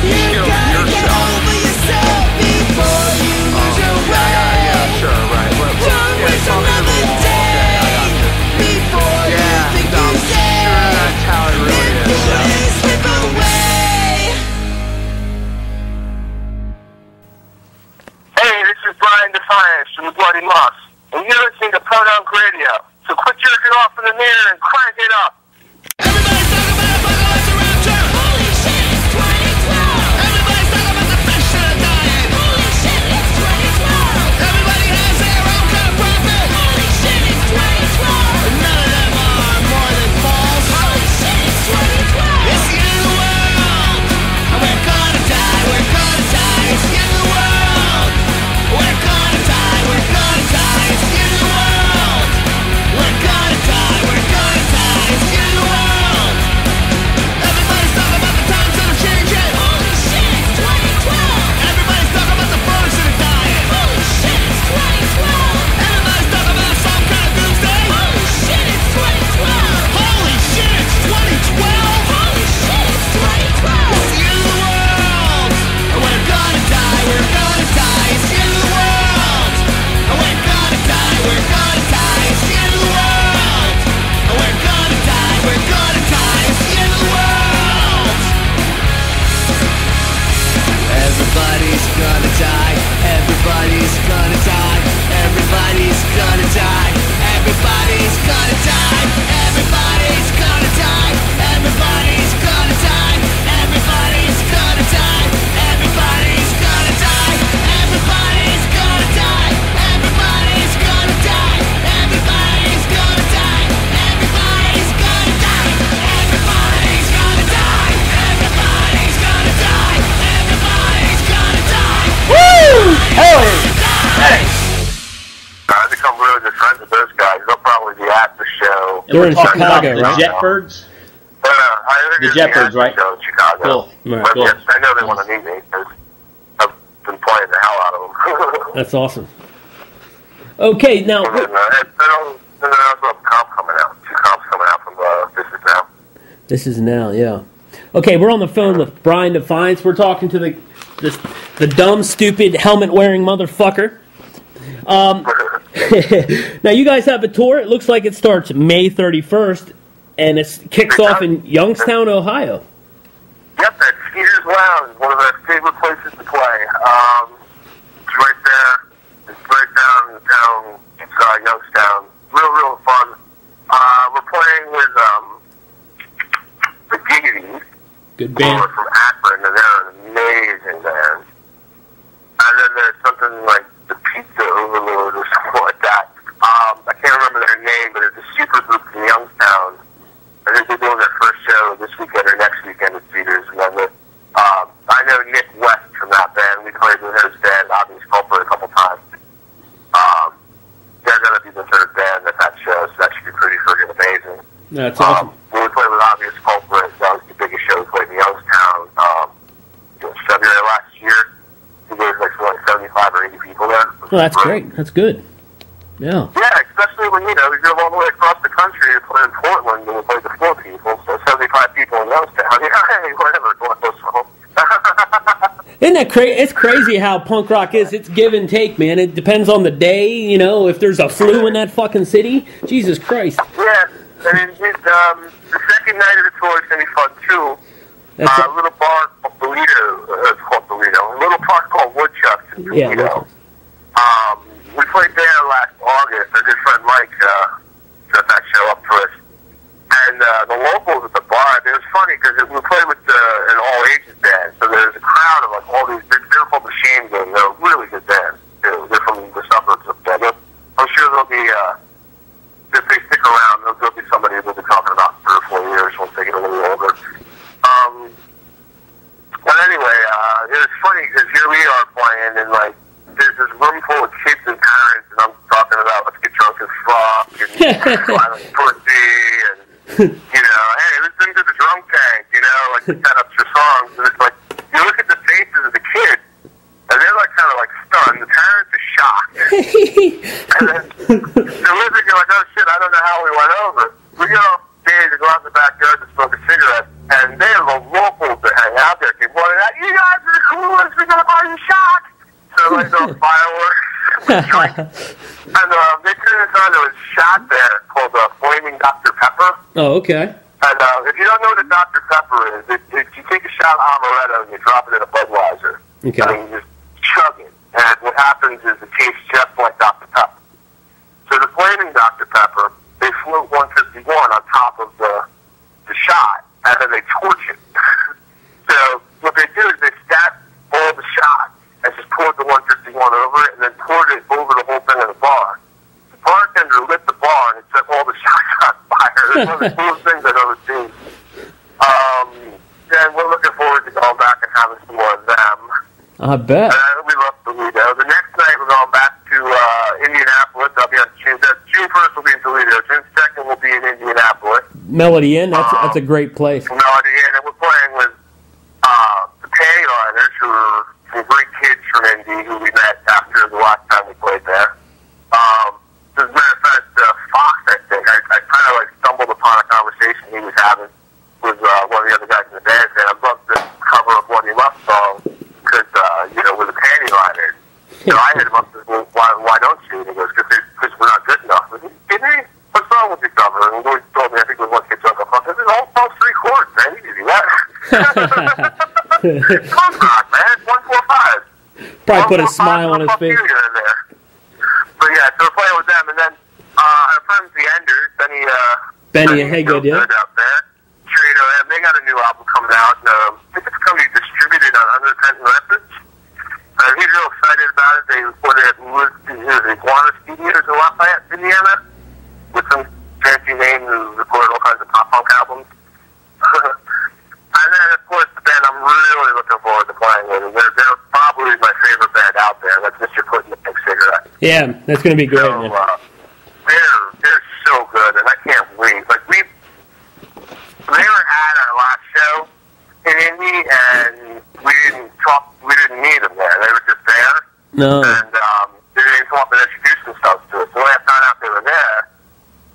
You gotta get over yourself before you lose your way. Yeah, sure, right. Don't waste another day before you think you say. Sure, that's how it really is. Please slip away. Hey, this is Brian Defiance from the Bloody Muffs, and you're listening to Podunk Radio. So quit jerking off in the mirror and crank it up. Everybody's talking about a apocalypse around town. Holy shit, it's 2012. Everybody's talking about the fish that are dying. Holy shit, it's 2012. Everybody has their own kind of profit. Holy shit, it's 2012. None of them are more than false. Holy shit, it's 2012. It's the end of the world. And we're gonna die, we're gonna die. It's the end of the world. We're gonna die, we're gonna die. It's the end of the world. We're gonna die, we're gonna die. It's the end of the world. They're in talking Chicago, about right? the Jetbirds? I The Jetbirds, right? Show in Chicago. Cool. Right. But Cool. yes, I know they want to meet me because I've been playing the hell out of them. That's awesome. Okay, now... And then I also have a comp coming out. 2 comps coming out from This Is Now. This is now, yeah. Okay, we're on the phone with Brian Defiance. We're talking to the dumb, stupid, helmet-wearing motherfucker. Now, you guys have a tour. It looks like it starts May 31st, and it kicks off in Youngstown, Ohio. Yep, at Skeeter's Lounge, one of our favorite places to play. It's right there. It's right downtown. It's Youngstown. Real fun. We're playing with the Giggities. Good band. From Akron, and they're an amazing band. And then there's something like the Pizza Overlord or something like that. I can't remember their name, but it's a super group from Youngstown. I think they're doing their first show this weekend or next weekend at Cedars. And then I know Nick West from that band. We played with his band, Obvious Culprit, a couple times. They're going to be the 3rd band at that show, so that should be pretty friggin' amazing. That's awesome. When we played with Obvious Culprit, that was the biggest show we played in Youngstown. February last year, we gave like 75 or 80 people there. Well, that's great. That's good. Yeah. Yeah, especially when, we drove all the way across the country to play in Portland and we played to 4 people, so 75 people in Youngstown. Hey, whatever, going those home. Isn't that crazy? It's crazy how punk rock is. It's give and take, man. It depends on the day, if there's a flu in that fucking city. Jesus Christ. Yeah, I mean, the second night of the tour is going to be fun, too. A little bar called Toledo. It's called Toledo. A little park called Woodchucks in Toledo. We played there last August. Our good friend Mike set that show up for us. And the locals at the bar, it was funny because we played with an all-ages band. So there's a crowd of like all these, they're called the Shame Gang. They're a really good band. They're from the suburbs of Denver. I'm sure they'll be, if they stick around, there'll be somebody we'll be talking about 3 or 4 years once they get a little older. But anyway, it was funny because here we are playing and like there's this room full of kids and parents and I'm talking about let's get drunk as fuck and violent pussy and hey, listen to the drum tank, like the setups for songs and it's like you look at the faces of the kids and they're like kind of like stunned. The parents are shocked. And then they're living like, oh shit, I don't know how we went over. We get off stage and go out in the backyard to smoke a cigarette. And they have the locals that hang out there keep running out, you guys are the coolest, we're going to buy you shots. So like those fireworks and drinks. And they turned us on to a shot there called Flaming Dr. Pepper. Oh, okay. And if you don't know what a Dr. Pepper is, if you take a shot of amaretto and you drop it in a Budweiser. Okay. And you just chug it. And what happens is it tastes just like Dr. Pepper. So the Flaming Dr. Pepper, they float 151 on top of the shot. And then they torch it. So what they do is they stack all the shots and just poured the 151 over it and then poured it over the whole thing in the bar. The bartender lit the bar and it set all the shots on fire. It's one of the coolest things I've ever seen. And we're looking forward to going back and having some more of them. I bet. We love Toledo. The next night we're going back to Indianapolis. I'll be on June 1st will be in Toledo. June 2nd will be in Indianapolis. Melody Inn, that's a great place. Melody Inn, and we're playing with the Pantyliners, who are some great kids from Indy who we met after the last time we played there. As a matter of fact, Fox, I think, I kind of like stumbled upon a conversation he was having with one of the other guys in the band, saying, I'd love to cover a Bloody Muffs song because, with the Pantyliners. I hit him up and said, well, why don't you? And he goes, because we're not good enough. I said, kidding me? What's wrong with you, cover? And he told me, I think it was Let's Get Drunk. I thought, this is all 3 chords, man. You can do that. Punk rock, man. It's 145. Probably put a smile on his face. But yeah, so we're playing with them. And then our friends, the Enders, Benny hey, good, yeah. Out there. Sure, they got a new album coming out. And, I think it's going to be distributed on Unrepentant Records. He's real excited about it. They recorded it at Iguana Studios in Lafayette, Indiana, with some fancy name who recorded all kinds of pop punk albums. And then, of course, the band I'm really looking forward to playing with. They're probably my favorite band out there. That's Mr. Clinton the Pink Cigarette. Yeah, that's going to be great, man. They're so good, and I can't wait No. And they didn't come up and introduce themselves to us. So when I found out they were there,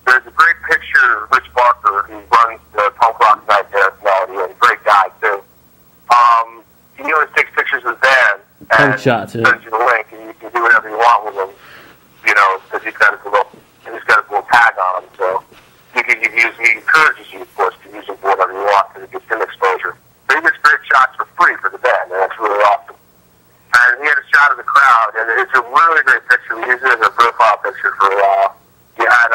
there's a great picture of Rich Barker, who runs the punk rock night there at Melody, and a great guy, too. He always takes pictures of the band and shots, yeah. sends you the link, and you can do whatever you want with them, you know, because he's got his little tag on him, so he encourages you, of course, to use him for whatever you want, because it gives him exposure. So he gets great shots for free for the band, and that's really awesome. And he had a shot of the crowd, and it's a really great picture. We used it as a profile picture for a while. You had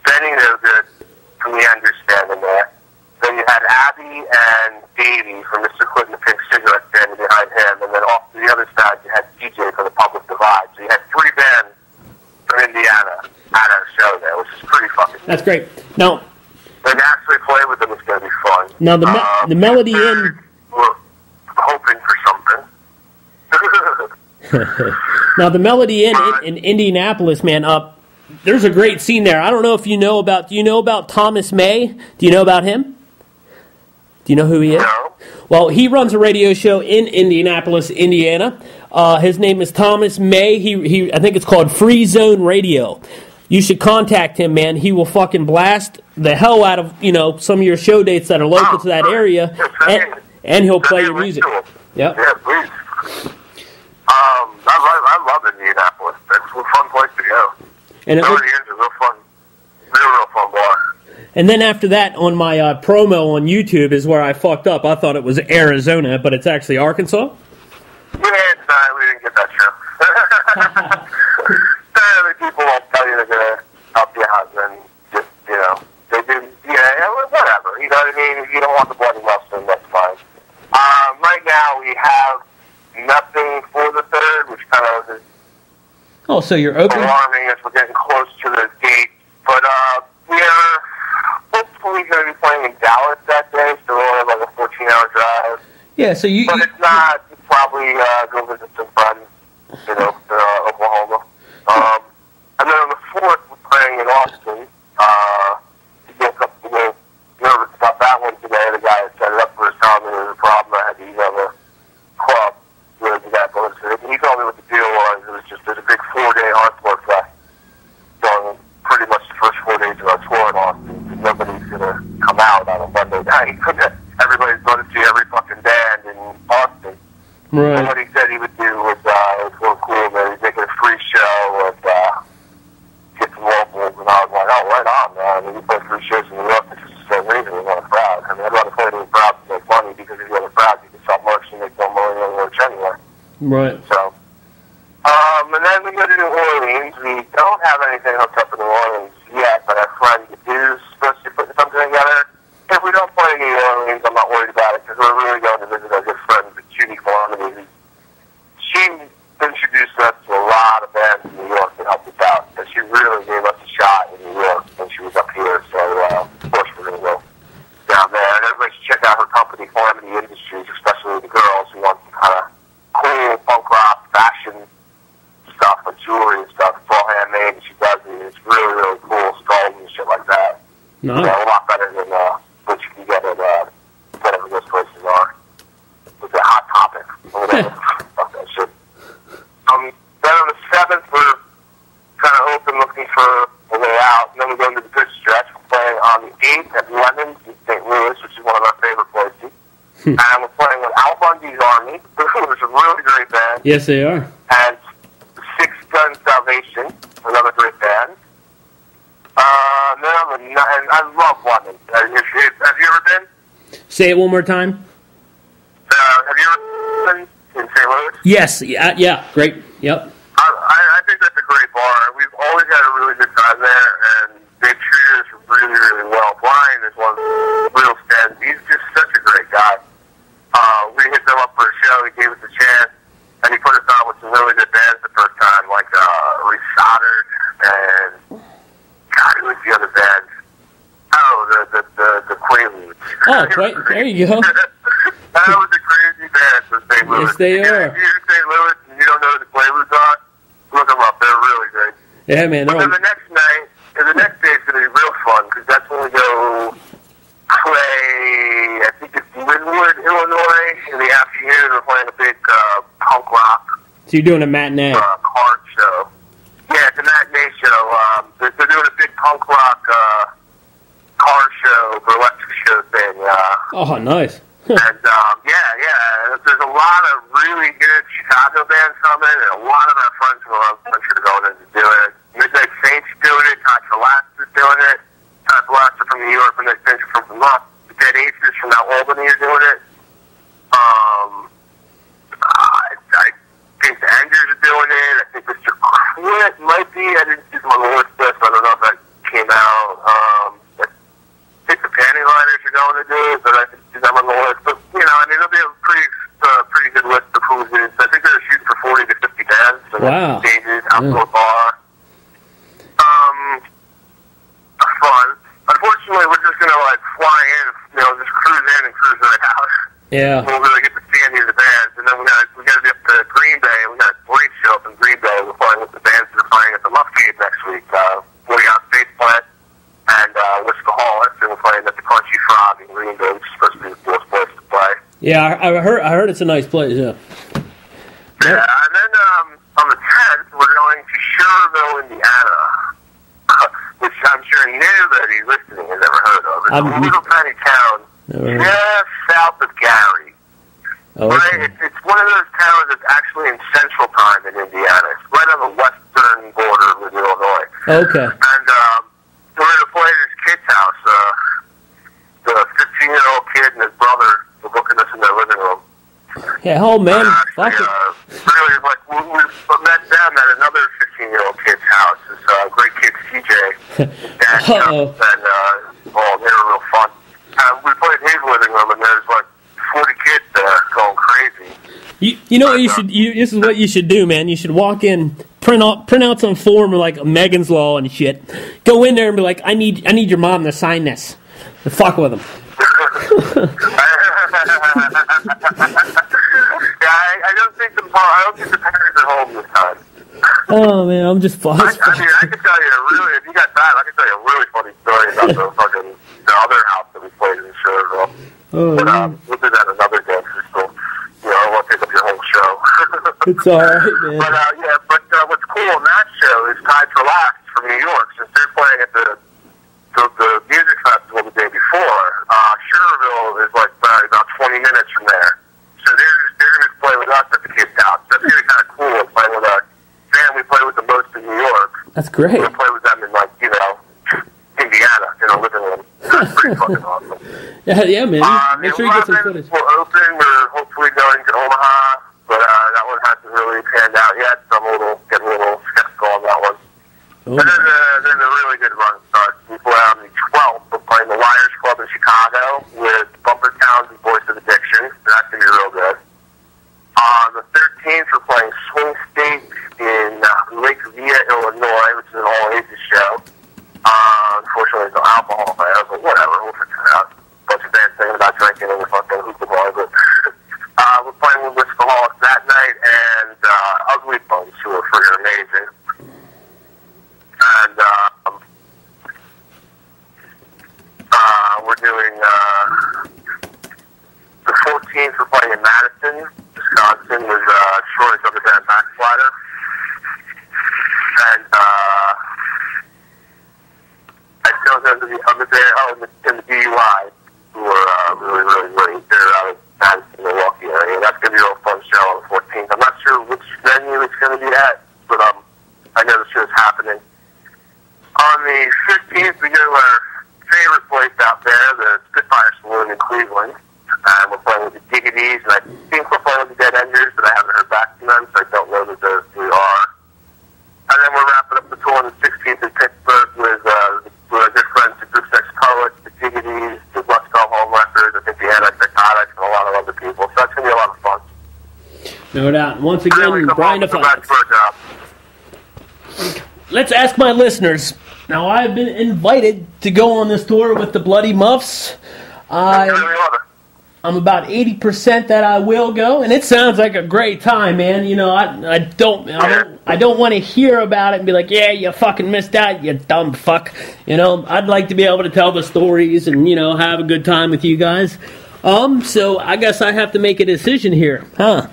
Benny from the Enders standing there. Then you had Abby and Davey from Mr. Clinton the Pink Cigarette standing behind him. And then off to the other side, you had DJ from the Public Divide. So you had 3 bands from Indiana at our show there, which is pretty fucking That's great. Now, like, actually play with them is going to be fun. Now, the Melody Inn... We're hoping for something. Now, the Melody Inn in Indianapolis, man, there's a great scene there. I don't know if you know about... Do you know about Thomas May? Do you know about him? Do you know who he is? No. Well, he runs a radio show in Indianapolis, Indiana. His name is Thomas May. He I think it's called Free Zone Radio. You should contact him, man. He will fucking blast the hell out of, you know, some of your show dates that are local to that area, and he'll play your music. Yep. Yeah, please. I love Indianapolis. It's a fun place to go. And Melody Inn's a real fun bar. And then after that, on my promo on YouTube is where I fucked up. I thought it was Arizona, but it's actually Arkansas. Yeah, it's not. We didn't get that show. The people won't tell you they're going to help you out, and just, you know, they do, whatever. You know what I mean? If you don't want the Bloody Muffs, then that's fine. Right now, we have nothing for the 3rd, which kind of is so you're open? Alarming as we're getting close to the date. But we are hopefully going to be playing in Dallas that day, so we'll have like a 14-hour drive. Yeah, so you... But if not, we'll probably go visit some friends, you know, Oklahoma. And then on the 4th, we're playing in Austin. To get a little nervous about that one today. The guy that set it up for us telling me there was a problem. I had to email the club where the guy goes to it. And he told me what the deal was. It was just, there's a big 4-day hardcore fest going pretty much the first 4 days of our tour in Austin. Nobody's going to come out on a Monday night. Everybody's going to see every fucking band in Austin. Right. And what he said he would do was, it was real cool, that he'd make it a free show and get some locals. And I was like, oh, right on, man. I mean, we play free shows in New York. This is the same reason we want a crowd. I mean, I'd rather play to a crowd to make money, because if you have a crowd, you can sell merch and make more money than merch anyway. Right. So, and then we go to New Orleans. We don't have anything hooked up in New Orleans yet, but our friend is supposed to be putting something together. If we don't play in New Orleans, I'm not worried about it, because we're really going to visit our good friend, Judy Calamity. She introduced us to a lot of bands in New York that helped us out, and she really gave us a shot in New York when she was up here, so of course we're going to go down there. And everybody should check out her company, Calamity Industries, especially the girls who want some kind of cool punk rock fashion stuff, like jewelry and stuff. It's all handmade, and she does it. It's really, really cool, skulls and shit like that. Nice. You know, a lot better than what you can get at whatever those places are. With a Hot Topic or whatever. Fuck that shit. Then on the 7th, we're kind of open, looking for a way out. And then we go into the good stretch. We're playing on the 8th at Lemons in St. Louis, which is one of our favorite places. And we're playing with Al Bundy's Army, which is a really great band. Yes, they are. And Six Gun Salvation, another great band. And then and I love London. Have you ever been? Say it one more time. Have you ever been in St. Louis? Yes. Yeah. Great. Yep. I think that's a great bar. We've always had a really good time there, and they've treated us really, really well. Brian is one of the real stands. He's just such a great guy. We hit them up for a show. He gave us a chance, and he put us on with some really good bands the first time, like Resoldered and God, who was the other band? Oh, the Quaaludes. Oh, there you go. That was a crazy band from St. Louis. Yes, they are. If you're in St. Louis and you don't know who the Quaaludes are, look them up. They're really great. Yeah, man. But then the next night, the next day is going to be real fun, because that's when we go play, I think it's Linwood, Illinois. In the afternoon, we're playing a big punk So you're doing a matinee. Card show. Yeah, it's a matinee show. They're doing a big punk rock car show, burlesque show thing. Oh, nice. And yeah, there's a lot of really good Chicago bands coming, and a lot of our friends from around the country are going in to do it. Midnight Saints doing it, Todd Last is doing it. Todd Last are from New York, Midnight Saints are from Vermont. The Dead Aces from Mount Albany are doing it. I think the Enders are doing it. I think Mr. Quit might be. I didn't see them on the list, but I don't know if that came out. I think the Panty Liners are going to do it, but I didn't see them on the list. But, you know, I mean, it'll be a pretty good list of who's in. I think they're shooting for 40 to 50 bands. So wow. Stages, outdoor bar. Fun. Unfortunately, we're just going to, like, fly in, you know, just cruise in and cruise right out. Yeah. We'll really get to see any of the bands, and then we got to be up to Green Bay. We got a great show up in Green Bay. We're playing with the bands that are playing at the Muff Cave next week. We got Face Plant and Whiskaholics, and we're playing at the Crunchy Frog in Green Bay, which is supposed to be the coolest place to play. Yeah, I heard it's a nice place. Yeah. Yeah, and then on the 10th, we're going to Schererville, Indiana, which I'm sure nobody listening has ever heard of. It's a little tiny town just south of Gary. Oh, right? It's one of those towns that's actually in Central Time in Indiana. It's right on the western border with Illinois. Okay. And we're going to play at this kid's house. The 15-year-old kid and his brother were booking us in their living room. Yeah, oh man, fuck it. Really, like, we met them at another 15-year-old kid's house. This great kid, CJ. Uh-oh. And, they were real fun. We played his living room, and there's, like, 40 kids there going crazy. You know what you should, this is what you should do, man. You should walk in, print out some form of, like, Megan's Law and shit. Go in there and be like, I need your mom to sign this. And fuck with them. I don't think the parents are home this time. Oh man, I'm just fucked. I mean, I could tell you if you got time, I could tell you a really funny story about the other house that we played in Schererville. Oh, but we'll do that another day, because I won't take up your whole show. It's alright, man. But what's cool on that show is Tied for Last from New York, since they're playing at the music festival the day before. Schererville is like about 20 minutes from there. So they're going to play with us at the kids' house. That's going to be kind of cool, playing with a band we play with the most in New York. That's great. We're going to play with them in, like, Indiana, in a living room. That's pretty fucking awesome. Yeah, man. Make sure you get some footage. We're open. We're hopefully going to Omaha, but that one hasn't really panned out yet, so I'm getting a little skeptical on that one. Oh. And then the really good run starts. We play on the 12th. We're playing the Liars Club in Chicago with Bumper Towns and Voice of Addiction. That's going to be real good. On the 13th, we're playing Swing State in Lake Via, Illinois, which is an all-ages show. Unfortunately, there's no alcohol there, but whatever. We'll figure it out. Bunch of bands thinking about drinking in the fucking hookah bar, but we're playing with Whiskaholics that night, and Ugly Bones, who are freaking amazing. And we're doing the 14th. We're playing in Madison, Wisconsin, with Shorty's Other Band Backslider. And I don't know the other band in the DUI, who are really, really great. They're out of Madison, Milwaukee area. That's going to be a real fun show on the 14th. I'm not sure which venue it's going to be at, but I know the show's happening. On the 15th, we go to our favorite place out there, the Spitfire Saloon in Cleveland. And we're playing with the Diggities, and I think we're playing with the Dead Enders, but I haven't heard back from them, so I don't know that those three are. And then we're wrapping up the tour on the 16th in Pittsburgh with our good friends, the Group Sex Poets, the Diggities, the Let's Go Home Records, I think the Antipsychotics, and a lot of other people. So that's going to be a lot of fun. No doubt. Once again, Brian DeFox. DeFox. Let's ask my listeners. Now, I've been invited to go on this tour with the Bloody Muffs. I'm about 80% that I will go, and it sounds like a great time, man. You know, I don't want to hear about it and be like, yeah, you fucking missed out, you dumb fuck. You know, I'd like to be able to tell the stories and, you know, have a good time with you guys. So I guess I have to make a decision here, huh?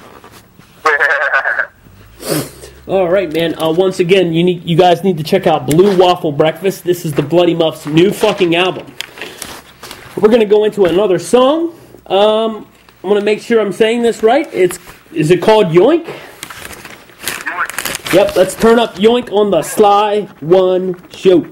All right, man. Once again, you guys need to check out Blue Waffle Breakfast. This is the Bloody Muffs' new fucking album. We're gonna go into another song. I'm gonna make sure I'm saying this right. Is it called Yoink? Yep. Let's turn up Yoink on the Sly One Show.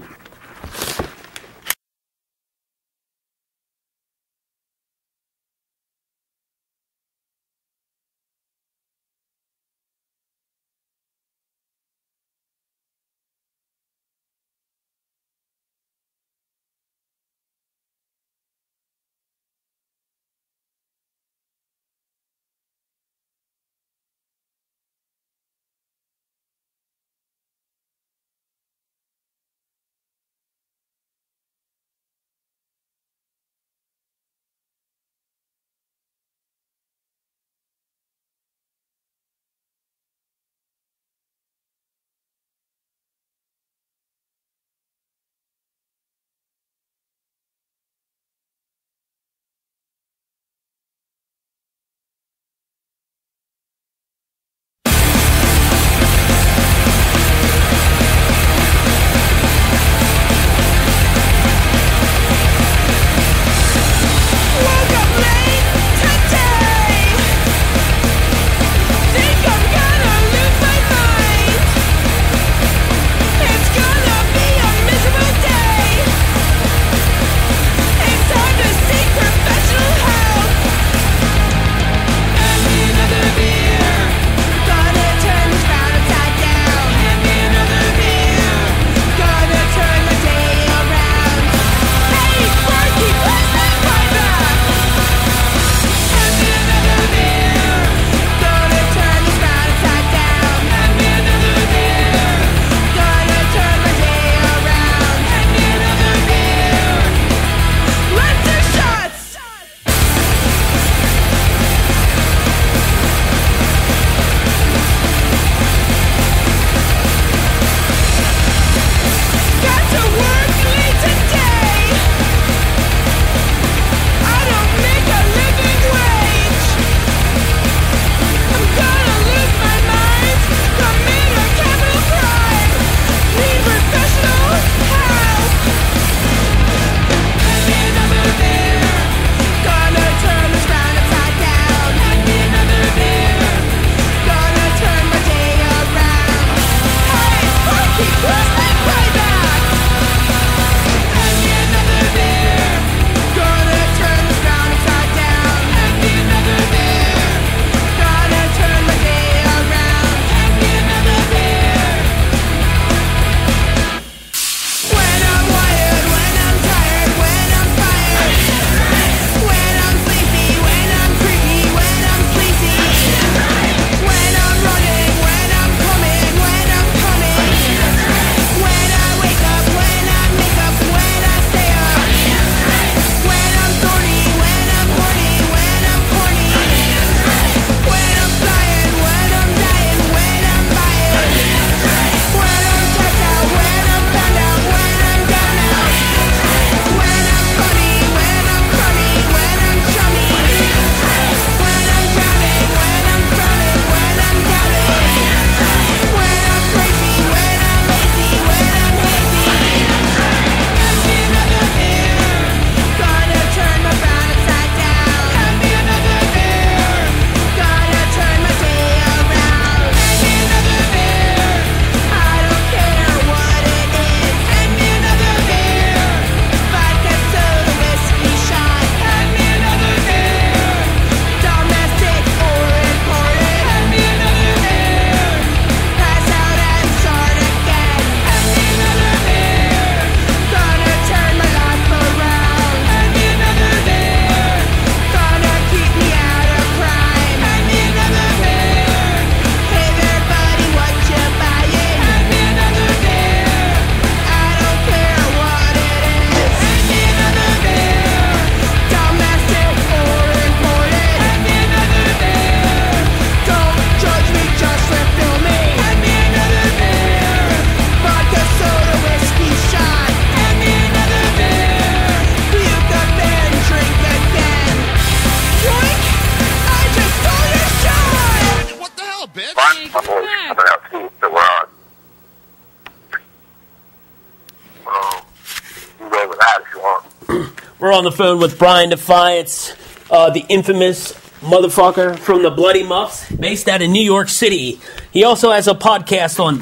We're on the phone with Brian Defiance, the infamous motherfucker from the Bloody Muffs, based out in New York City. He also has a podcast on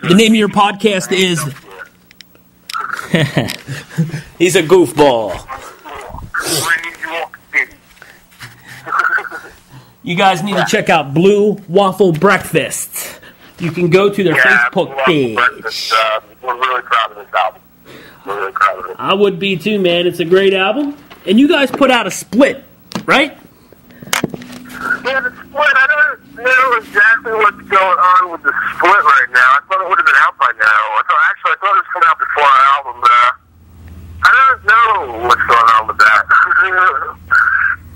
the name of your podcast is he's a goofball. You guys need to check out Blue Waffle Breakfast. You can go to their Facebook page. We're really proud of this album. We're really proud of it. I would be too, man. It's a great album. And you guys put out a split, right? Yeah, the split, I don't know exactly what's going on with the split right now. I thought it would have been out by now. I thought it was coming out before our album, but I don't know what's going on with that.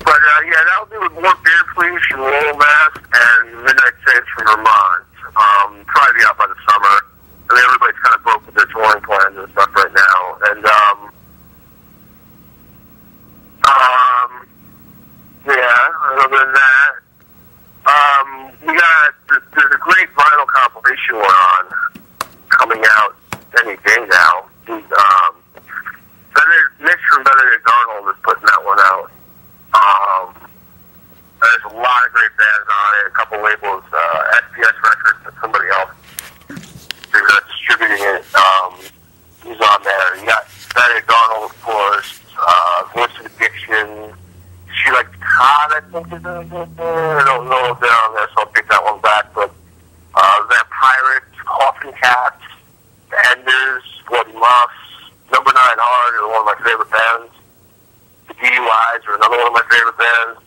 But yeah, that would be with More Beer Please from Lowell, Mass, and Midnight Saints from Vermont. Probably be out by the summer. I mean, everybody's kind of broke with their touring plans and stuff right now. And, yeah, other than that, there's a great vinyl compilation going on coming out any day now. Mitch from Better Darnold is putting that one out. There's a lot of great bands on it, a couple labels, SPS Records and somebody else who's distributing it. He's on there. You got Better Darnold, of course, Voice of Addiction. She Like Todd, I think is in it. I don't know if they're on there, so I'll pick that one back. But Vampirates, Coffin Cats, The Enders, Bloody Muffs, Number 9 Hard are one of my favorite bands. The DUIs are another one of my favorite bands.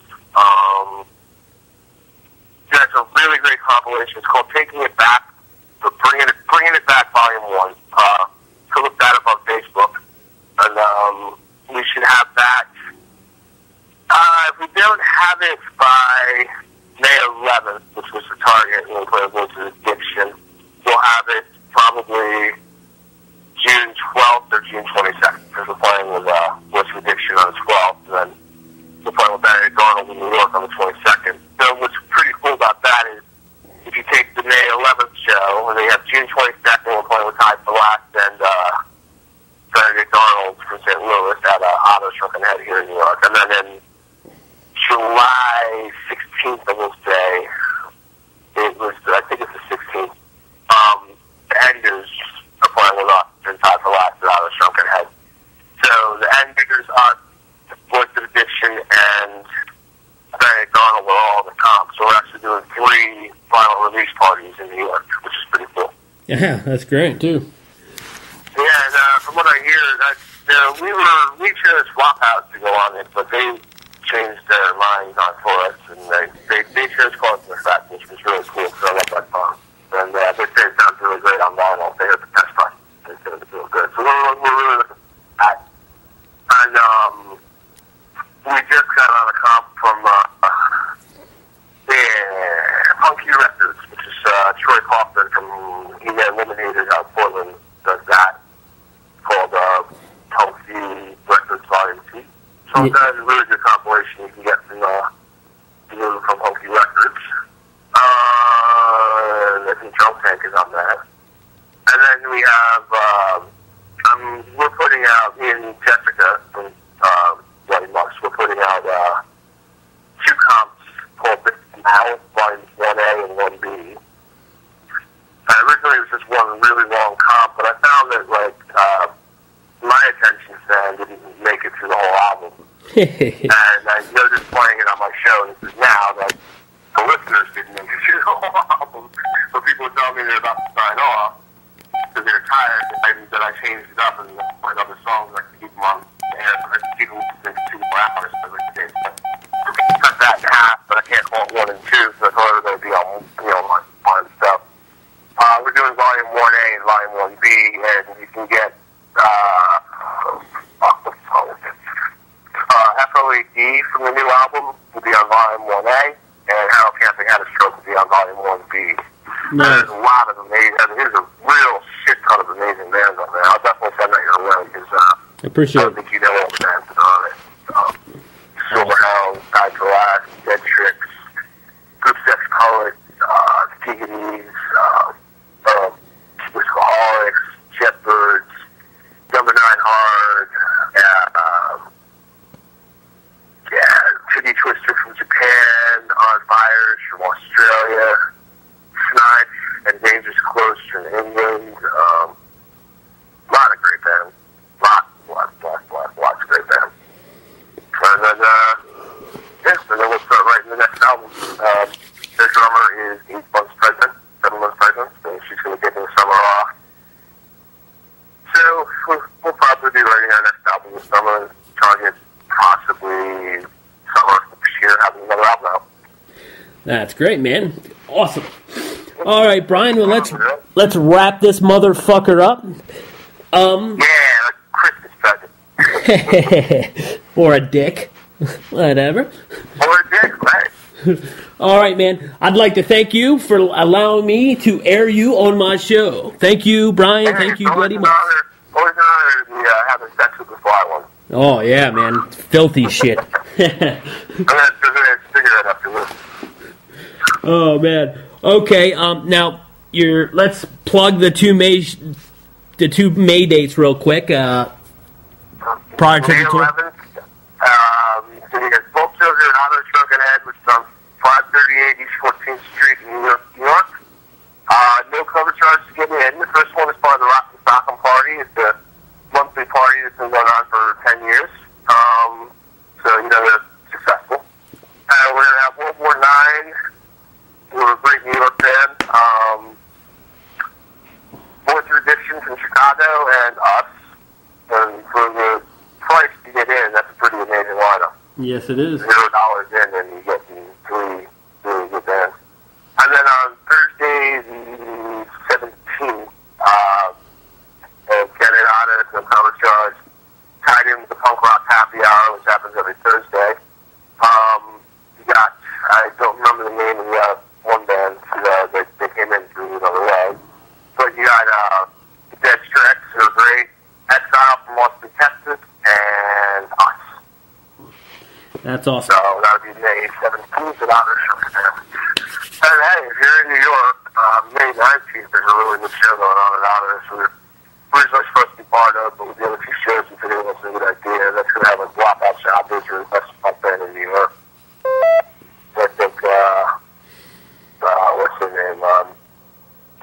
Yeah, it's a really great compilation. It's called Taking It Back, but Bringing It Back Volume 1. So look that up on Facebook. And we should have that. If we don't have it by May 11th, which was the target when we played Voice of Addiction, we'll have it probably June 12th or June 22nd, because we're playing with Voice of Addiction on the 12th, and then we're playing with Barry Darnold in New York on the 22nd. So what's pretty cool about that is, if you take the May 11th show, and they have June 22nd, we're playing with Ty Black and Barry Darnold from St. Louis at Otto's Shrunken Head here in New York. And then in July 16th, I will say, I think it's the 16th, the Enders are playing with us and Ty Black at Otto's Shrunken Head. So the Enders are Voice of Addiction and Barry Darnold were all the comps. So we're actually doing 3 final release parties in New York, which is pretty cool. Yeah, that's great too. Yeah, and from what I hear, we chose Swap House to go on it, but they changed their minds on for us, and they chose Cause and Effect, which was really cool because I love that song. And they say it sounds really great on vinyl. They heard the test run. They said it was real good. So we're really looking at that. And we just got on a comp from Punky Records, which is Troy Kaufman from He Got Eliminated out of Portland, does that, called Punky Records Volume 2. So that is a really good compilation you can get from Punky Records. I think Drunk Tank is on that. And then we have, we're putting out, me and Jessica from Bloody Muffs, we're putting out 2 comps called Now, Volumes 1A and 1B. Originally it was just one really long comp, but I found that, my attention span didn't make it through the whole album. And I noticed playing it on my show, this is now, that the listeners didn't make it through the whole album. So people would tell me they're about to sign off, because they're tired, that I changed it up and played other songs, I could keep them on air, but I could keep them listening to 2 more hours. So I cut that in half, but I can't call it 1 and 2, so I thought it was going to be on, on stuff. We're doing Volume 1A and Volume 1B, and you can get FOAD from the new album will be on Volume 1A, and Harold Camping Had a Stroke will be on Volume 1B. Nice. There's a lot of amazing, there's a real shit ton of amazing bands on there. I'll definitely send that your way, because I appreciate I don't think you know all the bands that are on it. Silverhound, Guide to Last, Dead Tricks, Group Sex Poets, Tiganis, Whistleholics, Jetbirds, Number 9 Hard, That's great, man. Awesome. All right, Brian. Well, let's wrap this motherfucker up. Yeah, Christmas present. Or a dick. Whatever. Or a dick, right? All right, man. I'd like to thank you for allowing me to air you on my show. Thank you, Brian. Thank you, Bloody Muffs. Always an honor to be having sex with the fly one. Oh, yeah, man. Filthy shit. I'm going to figure that out too. Oh, man. Okay, now, let's plug the two May dates real quick. Prior to May the tour. 11th, you get Both Children and Auto Shrunken Head, which is on 538 East 14th Street in New York. No cover charge to get in. The first one is part of the Rock and Stockholm Party. It's a monthly party that's been going on for 10 years. So, they're successful. We're going to have World War IX. We're a great New York band. More Tradition from Chicago and us. And for the price to get in, that's a pretty amazing lineup. Yes, it is. $0 in, and you get three really good bands. And then on Thursday, the 17th, get it on it, no cover charge, tied in with the Punk Rock Happy Hour, which happens every Thursday. You got, I don't remember the name of the one band that they came in through another way. But you got the Dead Strix, who are great, Exile from Austin, Texas, and us. That's awesome. So that would be May 17th at Honor Shrunken Head. And hey, if you're in New York, May 19th, there's a really good show going on at Honor. So we're originally supposed to be part of, but with the other two shows, we figured that's a good idea. That's going to have a Dropout Shoppers or the best punk band in New York. I think, what's the name?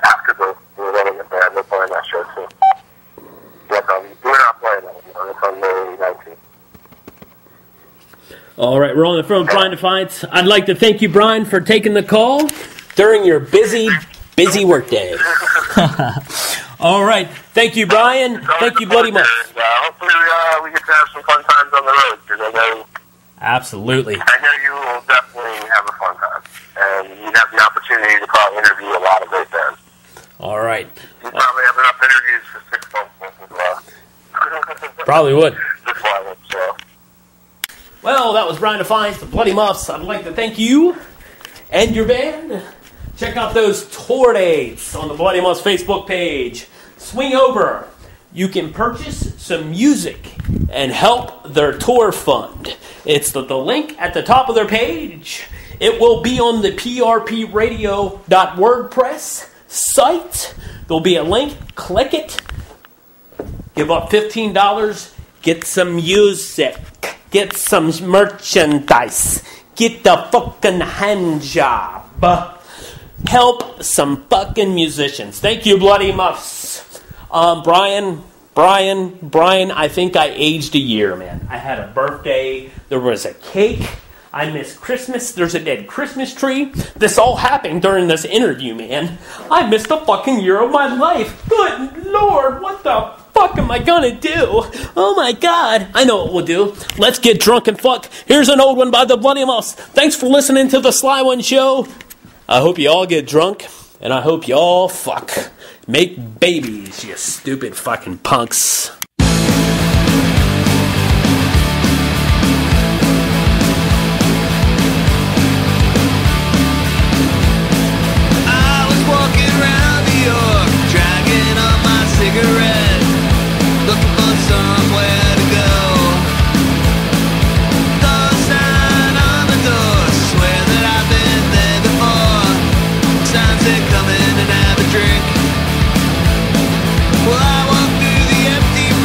After the running the band, they're playing that show too. We're not playing that one. It's on May 19th. All right, we're on the phone with Brian Defiance. I'd like to thank you, Brian, for taking the call during your busy workday. All right, thank you, Brian. Thank you, Bloody Muffs. Hopefully we get to have some fun times on the road, because I know Absolutely. you will definitely have a fun time, and you have the opportunity to probably interview a lot of great bands. All right. You probably have enough interviews for 6 months as well. Probably would. This one, so. Well, that was Brian Defiance, the Bloody Muffs. I'd like to thank you and your band. Check out those tour dates on the Bloody Muffs Facebook page. Swing over. You can purchase some music and help their tour fund. It's the link at the top of their page. It will be on the prpradio.wordpress site. There'll be a link. Click it. Give up $15. Get some music. Get some merchandise. Get the fucking hand job. Help some fucking musicians. Thank you, Bloody Muffs. Brian, I think I aged a year, man. I had a birthday. There was a cake. I missed Christmas. There's a dead Christmas tree. This all happened during this interview, man. I missed a fucking year of my life. Good Lord, what the fuck am I gonna do? Oh my God. I know what we'll do. Let's get drunk and fuck. Here's an old one by the Bloody Muffs. Thanks for listening to the Sly One Show. I hope you all get drunk, and I hope you all fuck. Make babies, you stupid fucking punks. Cigarette, looking for somewhere to go. The sign on the door, swear that I've been there before. Signs say come in and have a drink. Well, I walk through the empty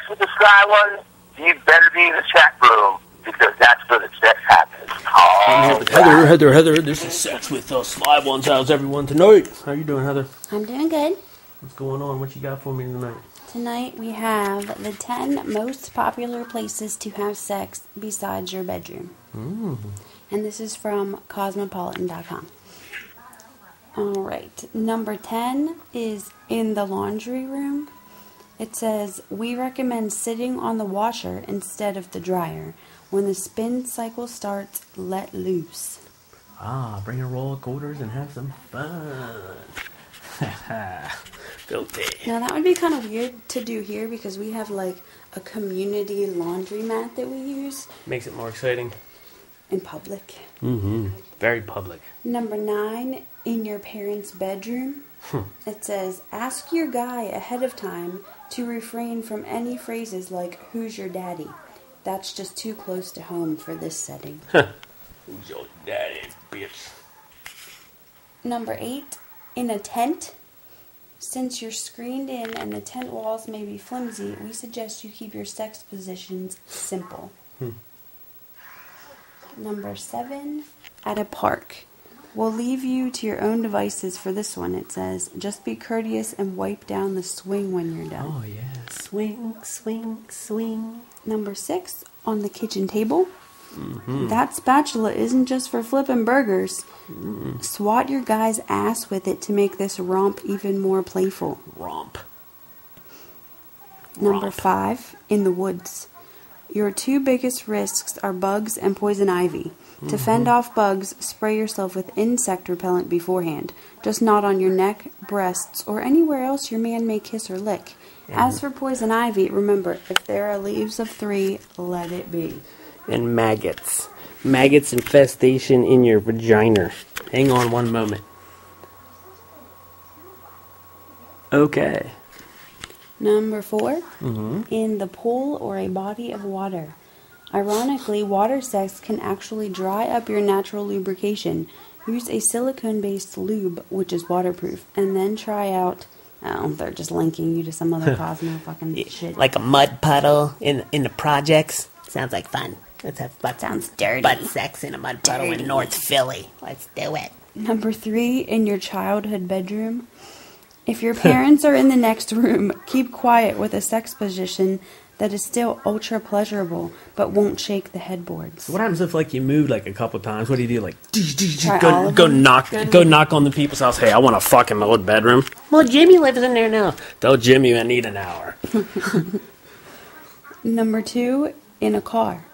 with the sly ones, you better be in the chat room, because that's where the sex happens. I'm here with Heather. This is Sex with Sly Ones. How's everyone tonight? How you doing, Heather? I'm doing good. What's going on? What you got for me tonight? Tonight we have the 10 most popular places to have sex besides your bedroom. And this is from cosmopolitan.com. Alright, number 10 is in the laundry room. It says, we recommend sitting on the washer instead of the dryer. When the spin cycle starts, let loose. Bring a roll of quarters and have some fun. Filthy. Now that would be kind of weird to do here because we have like a community laundromat that we use. Makes it more exciting. In public. Very public. Number 9, in your parents' bedroom. It says, ask your guy ahead of time to refrain from any phrases like, who's your daddy? That's just too close to home for this setting. Who's your daddy, bitch? Number 8, in a tent. Since you're screened in and the tent walls may be flimsy, we suggest you keep your sex positions simple. Number 7, at a park. We'll leave you to your own devices for this one. It says, just be courteous and wipe down the swing when you're done. Oh, yeah. Swing, swing, swing. Number 6, on the kitchen table. That spatula isn't just for flipping burgers. Swat your guy's ass with it to make this romp even more playful. Romp. Number 5, in the woods. Your 2 biggest risks are bugs and poison ivy. To fend off bugs, spray yourself with insect repellent beforehand. Just not on your neck, breasts, or anywhere else your man may kiss or lick. As for poison ivy, remember, if there are leaves of 3, let it be. And maggots. Maggots infestation in your vagina. Hang on one moment. Okay. Number 4, in the pool or a body of water. Ironically, water sex can actually dry up your natural lubrication. Use a silicone-based lube, which is waterproof, and then try out... Oh, they're just linking you to some other Cosmo fucking shit. Like a mud puddle in the projects. Sounds like fun. Let's have Sounds dirty. butt sex in a mud puddle in North Philly. Let's do it. Number 3, in your childhood bedroom. If your parents are in the next room, keep quiet with a sex position that is still ultra pleasurable, but won't shake the headboards. So what happens if like you moved like a couple times? What do you do? Like all of them? go knock on the people's house. Hey, I want a fucking old bedroom. Well, Jimmy lives in there now. Tell Jimmy I need an hour. Number 2, in a car.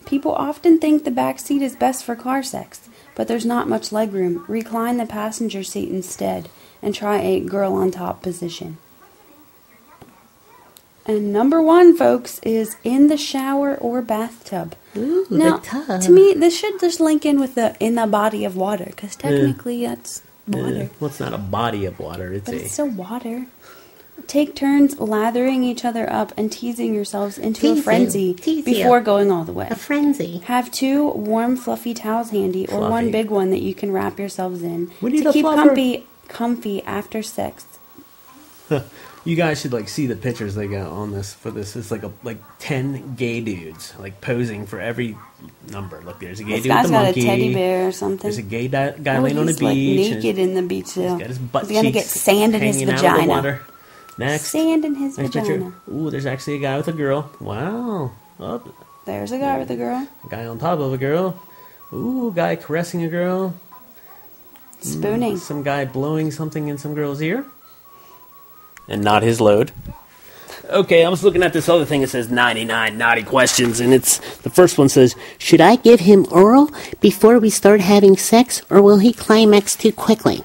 People often think the back seat is best for car sex, but there's not much legroom. Recline the passenger seat instead, and try a girl on top position. And number 1, folks, is in the shower or bathtub. Ooh, now, the tub. to me, this should just link in with the in the body of water, because technically that's water. Well, it's not a body of water. But it's still water. Take turns lathering each other up and teasing yourselves into a frenzy before going all the way. A frenzy. Have 2 warm, fluffy towels handy, or Fluffy. 1 big one that you can wrap yourselves in We need to a keep fluffer. comfy after sex. You guys should like see the pictures they got on this for this. It's like 10 gay dudes like posing for every number. Look, there's a gay This dude with guy's a got monkey. a teddy bear or something. There's a gay guy laying on the he's like beach. naked in the beach. He's got his butt He's gonna get cheeks sand in his hanging out of the vagina. water. Next. Sand in his Next vagina. picture. Ooh, there's actually a guy with a girl. Wow. Oh, There's a guy with a girl. a guy on top of a girl. Ooh, guy caressing a girl. Spooning. Some guy blowing something in some girl's ear. And not his load. Okay, I was looking at this other thing. It says 99 naughty questions, and it's the first one says, Should I give him oral before we start having sex, or will he climax too quickly?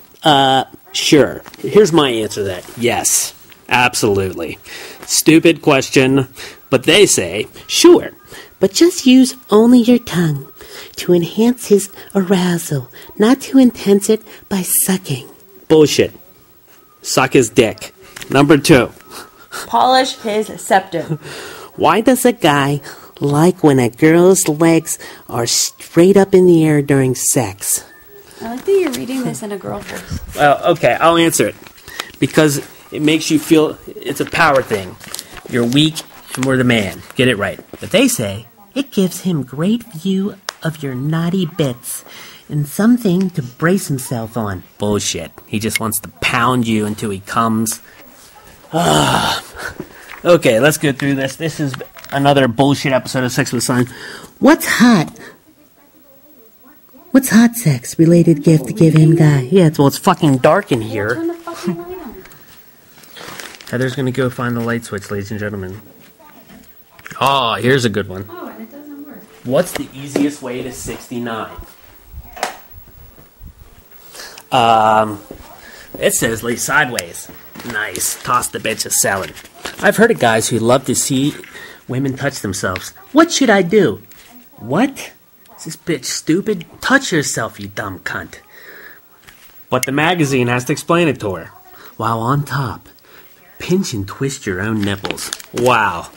sure. Here's my answer to that. Yes, absolutely. Stupid question, but they say, Sure, but just use only your tongue to enhance his arousal, not to intense it by sucking. bullshit. Suck his dick. Number 2. Polish his scepter. Why does a guy like when a girl's legs are straight up in the air during sex? I like that you're reading this in a girl voice. Well, okay, I'll answer it. Because it makes you feel it's a power thing. You're weak More the man. Get it right. But they say it gives him great view of your naughty bits and something to brace himself on. Bullshit. He just wants to pound you until he comes. Okay, let's go through this. This is another bullshit episode of Sex with Sign. What's hot? What's hot sex related gift to give him, guy? Yeah, it's fucking dark in here. Turn the fucking light on. Heather's gonna go find the light switch, ladies and gentlemen. Oh, here's a good one. Oh, and it doesn't work. What's the easiest way to 69? It says lay sideways. Nice. Toss the bitch a salad. I've heard of guys who love to see women touch themselves. What should I do? What? Is this bitch stupid? Touch yourself, you dumb cunt. But the magazine has to explain it to her. While on top, pinch and twist your own nipples. Wow.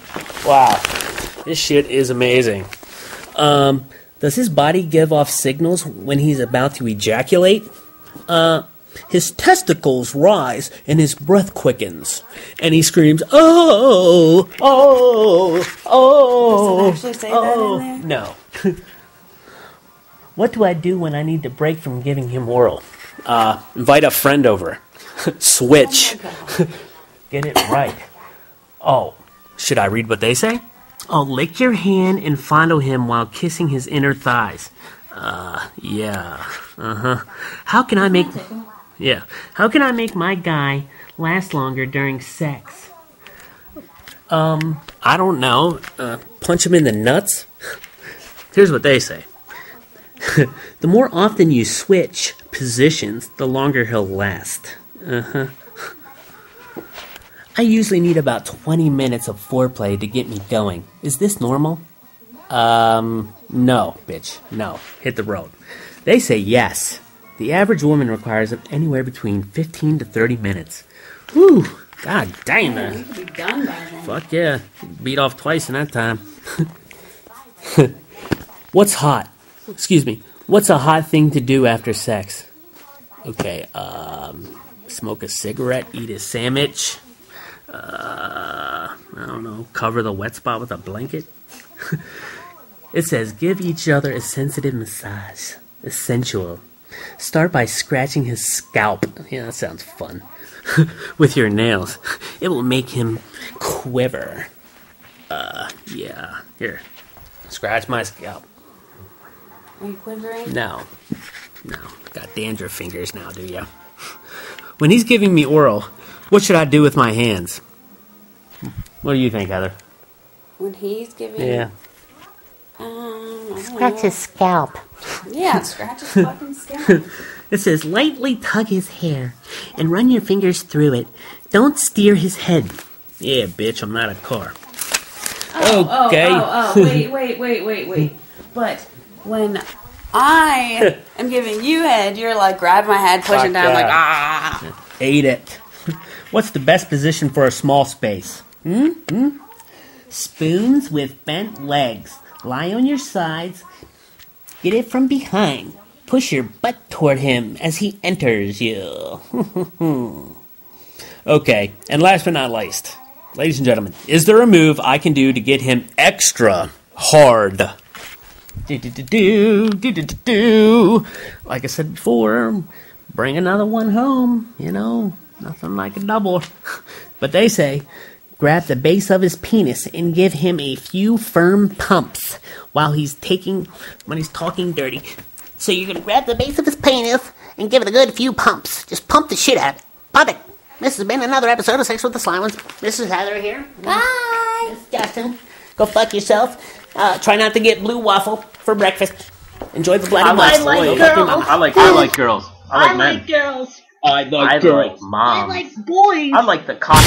Wow. This shit is amazing. Does his body give off signals when he's about to ejaculate? His testicles rise and his breath quickens. And he screams, oh, oh, oh. Does it actually say that in there? No. What do I do when I need to break from giving him oral? Invite a friend over. Switch. Oh Get it right. Oh, should I read what they say? Oh, lick your hand and fondle him while kissing his inner thighs. Yeah. Uh-huh. How can I make... Yeah. How can I make my guy last longer during sex? I don't know. Punch him in the nuts? Here's what they say. The more often you switch positions, the longer he'll last. Uh-huh. I usually need about 20 minutes of foreplay to get me going. Is this normal? No, bitch. No. Hit the road. They say yes. The average woman requires anywhere between 15 to 30 minutes. Whew. God damn Yeah, that. you could be done by then. Fuck yeah. Beat off twice in that time. What's hot? Excuse me. What's a hot thing to do after sex? Okay, smoke a cigarette, eat a sandwich. I don't know, cover the wet spot with a blanket. It says, give each other a sensitive massage. Sensual. Start by scratching his scalp. Yeah, that sounds fun. With your nails. It will make him quiver. Yeah. Here. Scratch my scalp. Are you quivering? No. Got dandruff fingers now, do ya? When he's giving me oral, what should I do with my hands? What do you think, Heather? When he's giving... Yeah. I don't Scratch know. his scalp. Yeah, scratch his fucking scalp. It says lightly tug his hair and run your fingers through it. Don't steer his head. Yeah, bitch, I'm not a car. Wait. But when I am giving you head, you're like grabbing my head, pushing Fuck down, yeah. like, ah. Ate it. What's the best position for a small space? Spoons with bent legs. Lie on your sides. Get it from behind. Push your butt toward him as he enters you. Okay, and last but not least, ladies and gentlemen, is there a move I can do to get him extra hard? Like I said before, bring another one home. You know, nothing like a double. But they say, grab the base of his penis and give him a few firm pumps while he's talking dirty. So you're gonna grab the base of his penis and give it a good few pumps. Just pump the shit out of it. Pump it. This has been another episode of Sex with the Sly Ones. This is Heather here. Bye. This is Justin. Go fuck yourself. Try not to get blue waffle for breakfast. Enjoy the Bloody Muffs. I like girls. I like men. girls. I like girls. I like boys. I like the cotton.